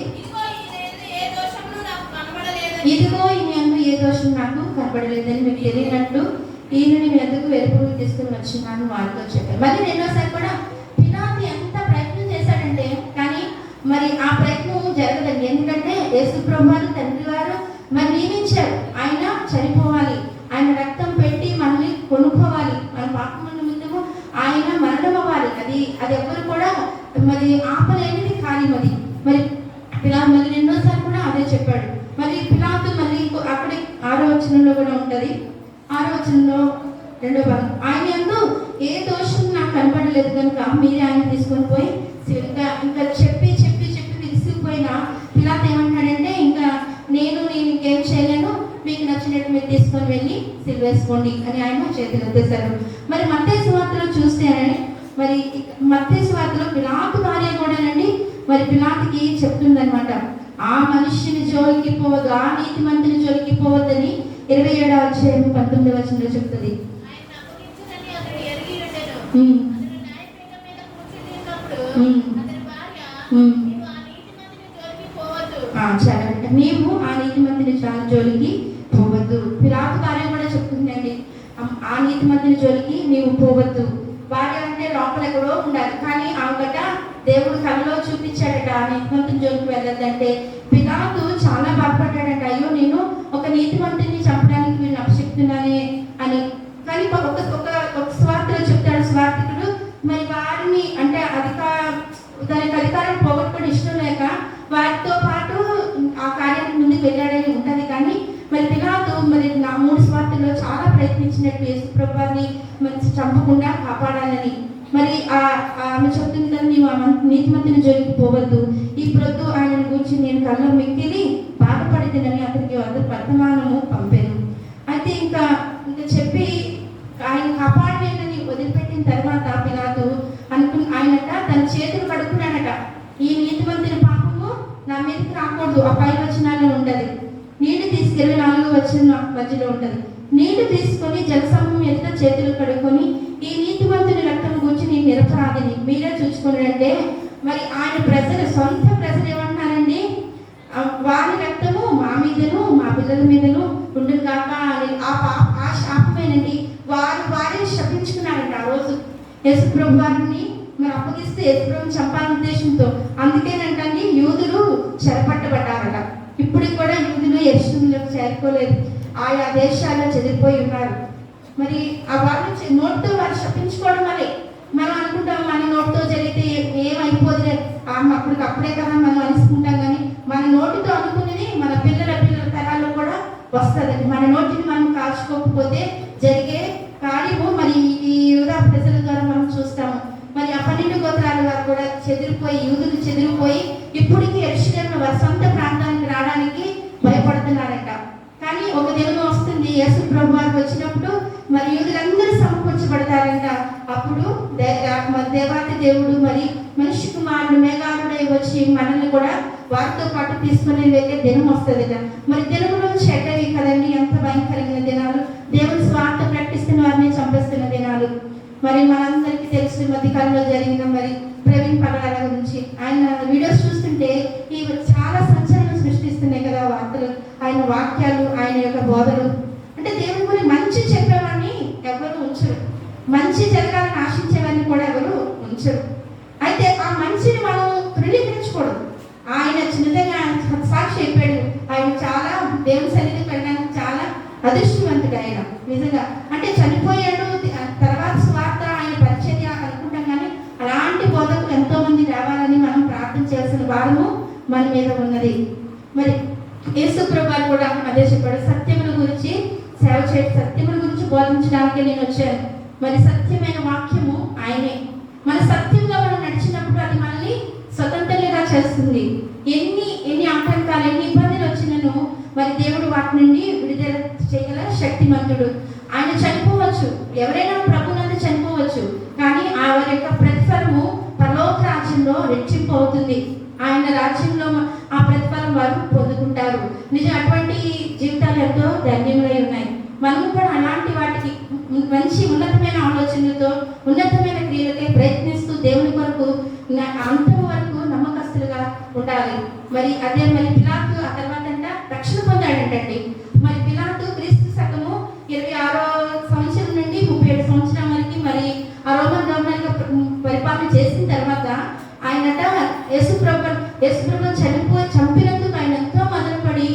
ఇదిగో ఈయన ఏ దోషం నాకు కనబడలేదని మీకు తెలియనట్లు ఈయనని మీ ఎందుకు వెలుపలికి తీసుకుని వచ్చినాను వారితో చెప్పారు. మళ్ళీ రెండోసారి కూడా పిలాతు ఎంత ప్రయత్నం చేశాడంటే కానీ మరి ఆ ప్రయత్నం జరగదండి. ఎందుకంటే యేసు ప్రభువును తండ్రి వారు మరి నియమించారు, ఆయన చనిపోవాలి, ఆయన రక్తం పెట్టి మనల్ని కొనుక్కోవాలి, మన పాపముల నిమిత్తము ఆయన మరణం అవ్వాలి. అది ఎవరు కూడా మరి ఆపలేనిది కార్యం అది. మరి పిలాతు మళ్ళీ రెండోసారి కూడా అదే చెప్పాడు. మరి పిలాతు మళ్ళీ అక్కడే 6వ వచనంలో కూడా ఉంటుంది. 6వ వచనంలో 2వ భాగం, ఆయన యందు ఏ దోషం నాకు కనపడలేదు కనుక మీరే ఆయన తీసుకొని పోయి ఇంకా చెప్పి విసిగిపోయిన పిలాతు ఏమంటాడంటే ఇంకా నేను ఇంకేం చేయలేను, మీకు నచ్చినట్టు మీరు తీసుకొని వెళ్ళి సిలువేసుకోండి అని ఆయన చేతులు ఎత్తేశారు. మరి మత్తయి సువార్తలో చూస్తే మరి మత్తయి సువార్తలో పిలాతు భార్య కూడానండి మరి పిలాతుకి చెప్తుందనమాట, ఆ మనుష్యుని జోలికి పోవద్దు, ఆ నీతిమంతుని జోలికి పోవద్దని 27వ అధ్యాయం 19వ వచనంలో చెప్తుంది. చాలా నీవు ఆ నీతిమంతుని జోలికి పోవద్దు. పిలాతు భార్య కూడా చెప్తుందండి, ఆ నీతిమంతుని జోలికి నీవు పోవద్దు. భార్య అంటే లోపల ఎక్కడో ఉండాలి, కానీ ఆమెగట దేవుడు కళ్ళలో చూపించాడట ఆ నీతిమంతుని జోలికి వెళ్ళొద్దంటే. పిలాతు చాలా బాధపడ్డాడంట, అయ్యో నేను ఒక నీతిమంతుని చంపడానికి వీళ్ళు అపశక్తున్నానే అని. కానీ ఒక స్వార్థలో చెప్తాడు స్వార్థకుడు, మరి వారిని అంటే దానికి అధికారం పోగొట్టుకుని ఇష్టం లేక వారితో పాటు ఆ కార్యానికి ముందుకు వెళ్ళాడని ఉంటుంది. కానీ మరి పిలాతు మరి 3 స్వార్థలో చాలా ప్రయత్నించినట్టు యేసు ప్రభువుని మరి చంపకుండా కాపాడాలని. మరి ఆమె చెప్తుందని నీవు నీతిమంతుని జోలికి పోవద్దు, ఈ ప్రొద్దు ఆయనను గురించి నేను కళ్ళ మిక్కిలి బాధపడితేనని అతనికి వర్తమానము పంపాను. అయితే ఇంకా చెప్పి ఆయన కాపాడలేనని వదిలిపెట్టిన తర్వాత పిలాతు ఆయనట తన చేతులు కడుక్కున్నాడట, ఈ నీతిమంతుని పాపము నా మీదకి రాకూడదు. ఆ 5 వచనాల్లో ఉంటది. నీళ్లు తీసుకెళ్ళి 4వ వచనం మధ్యలో ఉంటది. నీళ్లు తీసుకొని జలసమూహం ఎదుట చేతులు కడుక్కొని ఈ నీతిమంతుని రక్తం గురించి నేను నిరపరాధిని మీరే చూసుకుని అంటే మరి ఆయన సొంత ప్రజలు ఏమంటున్నారండి, వారి రక్తము మా మీదను మా పిల్లల మీదను ఉండును కాక అని ఆ శాపమేనండి. వారిని శపించుకున్నారంట ఆ రోజు యేసు ప్రభు వారిని మరి అప్పగిస్తే యేసు ప్రభుని చంపాలనే ఉద్దేశంతో. అందుకేనంటండి యూదులు చెరపట్టబడ్డారట. ఇప్పటికి కూడా యూదులు యెరూషలేములోకి చేరుకోలేదు, ఆయా దేశాల్లో చెదిరిపోయి ఉన్నారు. మరి ఆ వాళ్ళు నోటితో వారు శపించుకోవడం వల్లే మనం అనుకుంటాం మన నోటితో జరిగితే ఏమైపోదులే అప్పుడే కదా మనం అనుకుంటాం. కానీ మన నోటితో అనుకునేది మన పిల్లల తరాల్లో కూడా వస్తుందండి. మన నోటిని మనం కాల్చుకోకపోతే జరిగే కార్యము మరి ఈ యూదా ప్రజల ద్వారా మనం చూస్తాము. మరి ఆ 12 గోత్రాల వారు కూడా యూదులు చెదిరిపోయి ఇప్పటికీ యెరూషలేము వారి సొంత ప్రాంతానికి రావడానికి భయపడుతున్నారంట. కానీ ఒక దినం వస్తుంది యేసు ప్రభు వారు వచ్చినప్పుడు మరి యూదులందరూ సమకూర్చబడతారంట. అప్పుడు దేవాతి దేవుడు మరి మనిషి కుమారుడు మేఘాలుడై వచ్చి మనల్ని కూడా వారితో పాటు తీసుకుని వెళ్ళే దినం వస్తుంది. మరి దినములు చెడ్డవి కదండి, ఎంత భయంకరమైన దినాలు. దేవుని స్వార్థ ప్రకటిస్తున్న వారిని చంపేస్తున్న దినాలు. మరి మనందరికీ తెలుసు మధ్యకాలంలో జరిగిన మరి ప్రవీణ్ పగడాల గురించి ఆయన వీడియోస్ చూస్తుంటే ఇవి చాలా సంచలనం సృష్టిస్తున్నాయి కదా వార్తలు, ఆయన వాక్యాలు, ఆయన యొక్క బోధలు. అంటే దేవుని గురించి మంచి చెప్పేవాడిని ఎవరు ఉంచరు, మంచి జరగాలని ఆశించేవాడిని కూడా ఎవరు ఉంచరు. అయితే ఆ మంచిని మనం తృణీకరించకూడదు. ఆయన నిజంగా సాక్షి చెప్పాడు, ఆయన చాలా దేవుని సన్నిధికి వెళ్ళడానికి చాలా అదృష్టం చనిపోయాడు, తర్వాత స్వార్థ ఆయన పరిచర్య అనుకుంటాం, కానీ అలాంటి బోధకులు ఎంతో మంది రావాలని మనం ప్రార్థన చేయాల్సిన వారము మన మీద ఉన్నది. మరి యేసు ప్రభువు కూడా అదే చెప్పాడు, సత్యముల గురించి సేవ చేయడం, సత్యముల గురించి బోధించడానికి నేను వచ్చాను. మరి సత్యమైన వాక్యము ఆయనే. మన సత్యంలో మనం నడిచినప్పుడు అది మనల్ని స్వతంత్రంగా చేస్తుంది. ఎన్ని ఆటంకాలు, ఎన్ని ఇబ్బందులు వచ్చినను మరి దేవుడు వాటి నుండి విడుదల చేయగల శక్తిమంతుడు. ఆయన చనిపోవచ్చు, ఎవరైనా ప్రభునందు చనిపోవచ్చు, కానీ ఆ వారి యొక్క ప్రతిఫలము పరలోక రాజ్యంలో రెట్టింపు అవుతుంది. ఆయన రాజ్యంలో ఆ ప్రతిఫలం వారు పొందుకుంటారు. నిజం, అటువంటి జీవితాలు ఎంతో ధన్యములై ఉన్నాయి. మనము కూడా అలాంటి వాటికి మంచి ఉన్నతమైన ఆలోచనలతో, ఉన్నతమైన క్రియలకై ప్రయత్నిస్తూ దేవుని కొరకు అంతం వరకు నమ్మకస్తులుగా ఉండాలి. మరి అదే మరి పిలాతు ఆ తర్వాత రక్షణ పొందాడంటండి. మరి పిలాతు క్రీస్తు శకము 26వ సంవత్సరం నుండి 37 సంవత్సరం వరకు మరి ఆ రోమన్ గవర్నర్గా పరిపాలన చేసిన తర్వాత ఆయనట యేసుప్రభు చంపినందుకు ఆయన ఎంతో మదనపడి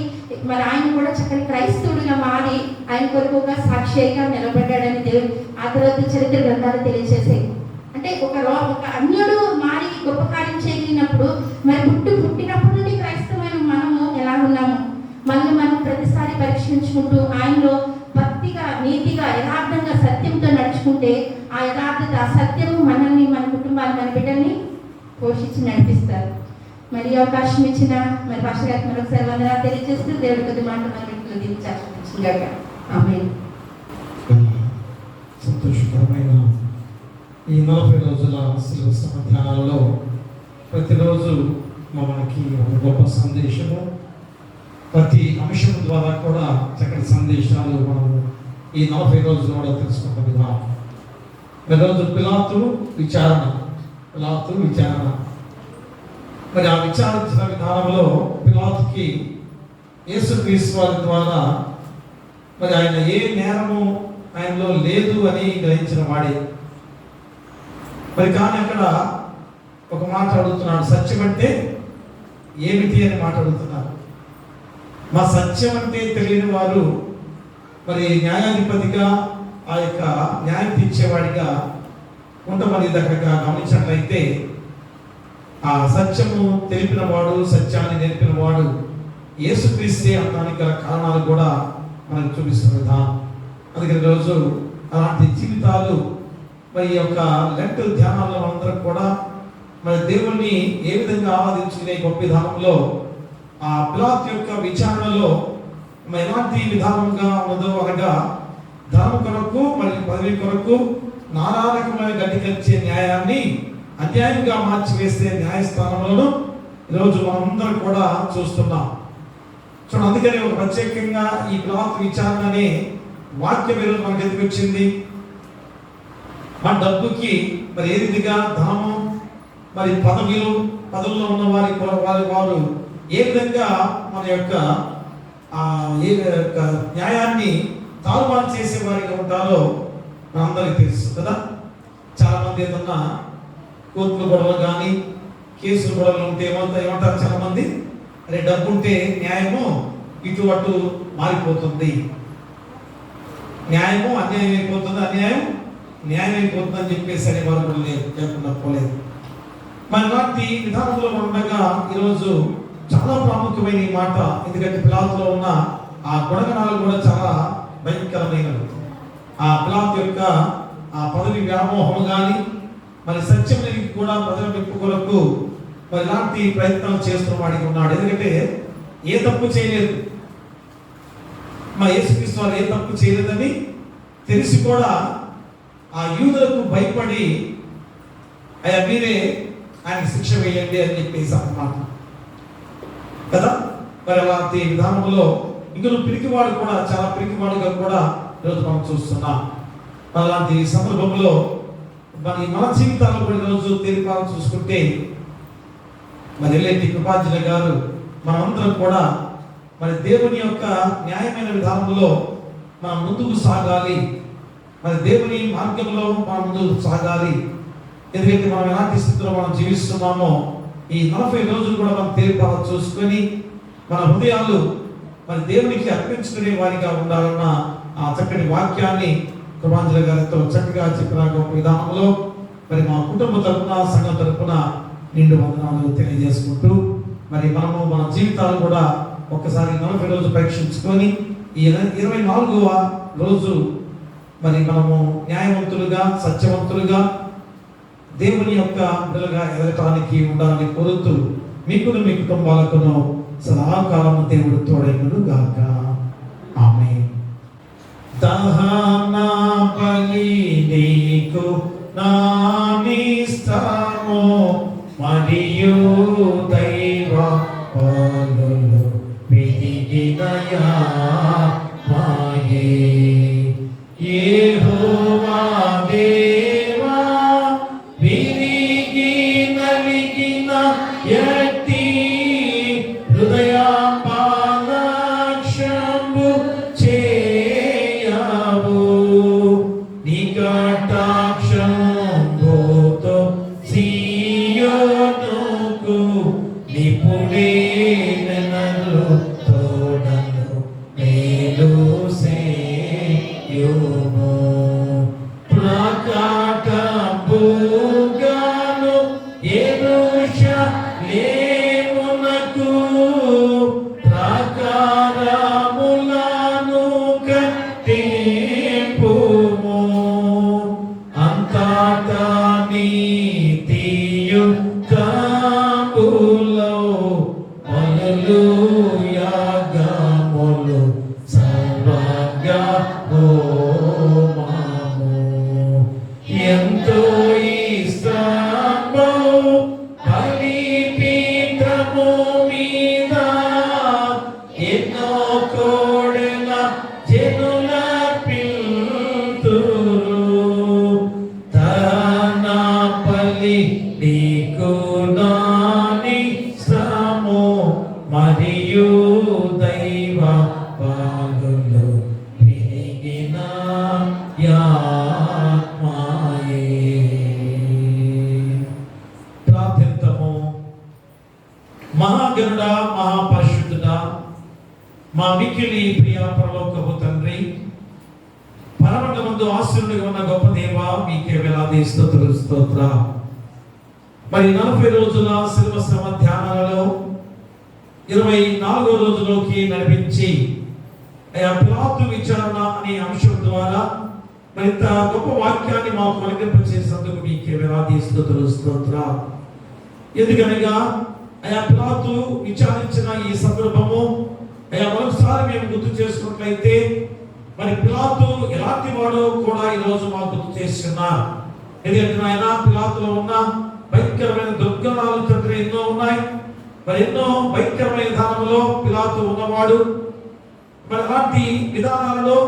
మరి ఆయన కూడా చక్కని క్రైస్తవుడిగా మారి ఆయన కొరకు ఒక సాక్షిగా నిలబడ్డాడని దేవుడు ఆ తర్వాత చరిత్ర గ్రంథాలు తెలియజేసాయి. అంటే ఒక అన్యుడు మారి గొప్ప కార్యం చేయగలిగినప్పుడు మరి పుట్టినప్పటి నుండి క్రైస్తవమైన మనము ఎలా ఉన్నాము, మనల్ని మనం ప్రతిసారి పరీక్షించుకుంటూ ఆయనలో భక్తిగా, నీతిగా, యథార్థంగా, సత్యంతో నడుచుకుంటే ఆ యథార్థత, ఆ సత్యము మనల్ని, మన కుటుంబాన్ని, మన బిడ్డల్ని పోషించి నడిపిస్తారు. మరి అవకాశం ఇచ్చిన మరి భాష గారికి మరొకసారి వందనాలు తెలియజేస్తూ దేవుడి కొద్ది మాట మన ఇంట్లో దించారు. ఆమేన్. సంతోషకరమైన ఈ 40 రోజుల శిలువ ధ్యానాలలో ప్రతిరోజు మనకి ఒక గొప్ప సందేశము, ప్రతి అంశం ద్వారా కూడా చక్కటి సందేశాలు మనం ఈ 40 రోజులు కూడా తెలుసుకుంటాం విధానం. ఈరోజు పిలాతు విచారణ. మరి ఆ విచారించిన విధానంలో పిలాతుకి యేసుక్రీస్తు వారి ద్వారా మరి ఆయన ఏ నేరము ఆయనలో లేదు అని గ్రహించిన వాడే. మరి కానీ అక్కడ ఒక మాట అడుగుతున్నాడు, సత్యం అంటే ఏమిటి అని మాట అడుగుతున్నారు. మా సత్యం అంటే తెలియని వారు మరి న్యాయాధిపతిగా, ఆ యొక్క న్యాయం తీర్చేవాడిగా ఉండమని దగ్గర గమనించినట్లయితే ఆ సత్యము తెలిపిన వాడు, సత్యాన్ని నేర్పిన వాడు యేసుక్రీస్తే అనడానికి గల కారణాలు కూడా మనకు చూపిస్తున్న విధానం. అందుకని రోజు అలాంటి జీవితాలు మరి యొక్క లెంట్ ధ్యానాల్లో అందరం కూడా మరి దేవుణ్ణి ఏ విధంగా ఆరాధించుకునే గొప్ప విధానంలో ఆ పిలాతు యొక్క విచారణలో ఎలాంటి విధానంగా ఉన్నదో అనగా ధర్మ కొరకు మరి పదవి కొరకు నానా రకమైన గడ్డికచ్చే న్యాయాన్ని అన్యాయంగా మార్చివేసే న్యాయస్థానంలో ఈరోజు మనందరం కూడా చూస్తున్నాం. చూడండి, అందుకని ఒక ప్రత్యేకంగా ఈ పిలాతు విచారణ అనే వాక్యం ఈరోజు మనకు ఎందుకు వచ్చింది? మన డబ్బుకి మరి ఏ రీతిగా ధనము మరి పదవుల్లో ఉన్న వారు ఏ విధంగా మన యొక్క న్యాయాన్ని తారుమారు చేసే వారిగా ఉంటారో మనందరికీ తెలుసు కదా. చాలా మంది ఏదన్నా కోర్టుల గొడవలు కానీ కేసులు గొడవలు ఉంటే ఏమంటారు చాలా మంది, అరే డబ్బు ఉంటే న్యాయము ఇటు అటు మారిపోతుంది, న్యాయము అన్యాయం అయిపోతుంది, అన్యాయం న్యాయం అయిపోతుంది అని చెప్పేసి అనే వారు కూడా లేకుండా పోలేదు. మరి ఇలాంటి విధానంలో ఉండగా ఈరోజు చాలా ప్రాముఖ్యమైన ఈ మాట, ఎందుకంటే పిలాతులో ఉన్న ఆ గుణగణాలు కూడా చాలా భయంకరమైనవి. ఆ పిలాతు యొక్క ఆ పదవి వ్యామోహం కానీ మరి సత్యం కూడా ప్రజల మెప్పు కొరకు మరి ఇలాంటి ప్రయత్నాలు చేస్తున్న వాడికి ఉన్నాడు. ఎందుకంటే ఏ తప్పు చేయలేదు, మా యేసుక్రీస్తు వారు ఏ తప్పు చేయలేదని తెలిసి కూడా ఆ యూదులకు భయపడి అయ్యా మీరే ఆయనకి శిక్ష వేయండి అని చెప్పేసి అన్నమాట కదా. మరి అలాంటి విధానంలో ఇంకొక పిరికివాడు కూడా చాలా పిరికివాడుగా కూడా ఈరోజు మనం చూస్తున్నాం. అలాంటి సందర్భంలో మన జీవితాల్లో కూడా ఈరోజు తీర్పాలను చూసుకుంటే మరి ఎల్లేటి కృపాంజలి గారు మనమందరం కూడా మరి దేవుని యొక్క న్యాయమైన విధానంలో మనం ముందుకు సాగాలి, మరి దేవుని మార్గంలో మనం ముందుకు సాగాలి. ఎందుకంటే మనం ఎలాంటి స్థితిలో మనం జీవిస్తున్నామో ఈ 40 రోజులు కూడా మనం తీర్పాలను చూసుకొని మన హృదయాలు మరి దేవునికి అర్పించుకునే వారిగా ఉండాలన్న ఆ చక్కటి వాక్యాన్ని కృపాంజలి గారితో చక్కగా చెప్పిన గొప్ప విధానంలో మరి మా కుటుంబ తరపున సంఘం తరపున నిండు వందనాలు తెలియజేసుకుంటూ మరి మనము మన జీవితాలు కూడా ఒక్కసారి 40 రోజులు పరీక్షించుకొని ఈ 24వ రోజు మరి మనము న్యాయవంతులుగా సత్యవంతులుగా దేవుని యొక్క బిడ్డలుగా ఎదగటానికి ఉండాలని కోరుతూ మీకును మీ కుటుంబాలకును సదాకాలము దేవుడు తోడైనను గాక. ఆమేన్. దహన బలి నీకు నామిస్తాము మరియు దైవ పాలులు విధిగినయా మాయే యెహోవా దేవా విరిగి నలిగిన యతి హృదయాంబాలక్షంబు చేయవు నికటాక్షంబుతో సియోనుకు నిపుడే నన్ను తోడను మేలు సేయుము ప్రకటంబుగాను యెరూషలేమునకు ప్రాకారములను కట్టింపుము అంతటా నీతియు కాపులో మనులు యాగములు సర్వంగా హోమము ఎంతో ఇష్టము బలిపీఠము మీద ఎన్నో కోడెల జనుల పిల్తురు తన పలి నీకు నాని శ్రము మరియు దైవ పాలులు విరిగిన యాత్మాయే. ప్రార్థిద్దాము. మహాగరుడా మహాపరిశుద్ధుడా మా మిక్కిలి ప్రియ పరలోకపు తండ్రి పరమండలమందు ఆశీనుడిగా ఉన్న గొప్ప దేవా మీకే వేలాది స్తుతులు స్తోత్ర. మరి 40 రోజుల శిలువ శ్రమ ధ్యానాలలో 24వ రోజులోకి నడిపించి పిలాతు విచారణ అనే అంశం ద్వారా మరింత గొప్ప వాక్యాన్ని మాకు అనుగ్రహించేందుకు మీకే వేలాది స్తుతులు స్తోత్ర. ఎందుకనగా పిలాతు విచారించిన ఈ సందర్భము మరొకసారి మేము గుర్తు చేసుకున్నట్లయితే మరి పిలాతు ఎలాంటి వాడో కూడా ఈ రోజు మాకు గుర్తు చేస్తున్నారు. ఎందుకంటే ఆయన పిలాతులో ఉన్న భయంకరమైన దుర్గుణాలు తండ్రి ఎన్నో ఉన్నాయి. మరి ఎన్నో భయంకరమైన విధానంలో పిలాతు ఉన్నవాడు. మరి అలాంటి విధానాలలో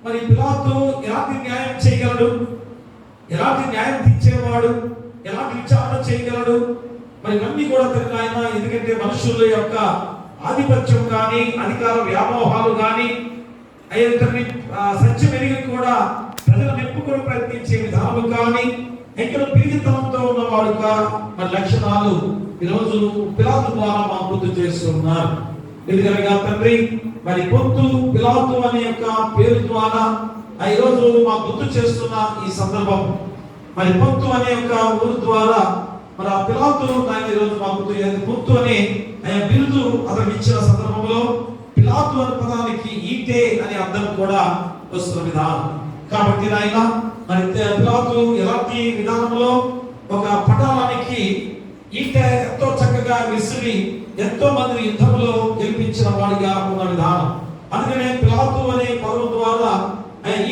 మరి పిలాతు ఎలాంటి న్యాయం చేయగలడు, ఎలాంటి న్యాయం తీర్చేవాడు, ఎలాంటి విచారణ చేయగలడు, మరి ఇవన్నీ కూడా తెలియదు ఆయన. ఎందుకంటే మనుషుల యొక్క ఆధిపత్యం కానీ అధికార వ్యామోహాలు కానీ అయ్యేటన్ని సత్యం ఎరిగి కూడా ప్రజల మెప్పుకొని ప్రయత్నించే విధానం కానీ ఎక్కడ పిరిగితనంతో ఉన్నవాడుగా మరి లక్షణాలు ఈరోజు పిలాతు ద్వారా మాకు గుర్తు చేస్తున్నారు. ఎందుకనగా తండ్రి మరి పొత్తు పిలాతు అనే యొక్క పేరు ద్వారా ఈరోజు మాకు గుర్తు చేస్తున్న ఈ సందర్భం మరి పొత్తు అనే యొక్క ఊరు ద్వారా మరి ఆ పిలాతు ఆయన ఈరోజు మాకు పొత్తు అనే బిరుదు అతనికి ఇచ్చిన సందర్భంలో పిలాతు అనే పదానికి ఈటే అనే అర్థం కూడా వస్తున్న విధానం. కాబట్టి ఆయన మరి పిలాతు ఎలాంటి విధానంలో ఒక పటాలానికి ఈటే ఎంతో చక్కగా విసిరి ఎంతో మంది యుద్ధంలో గెలిపించిన వాడిగా ఉన్న విధానం. అందుకనే పిలాతు అనే పదం ద్వారా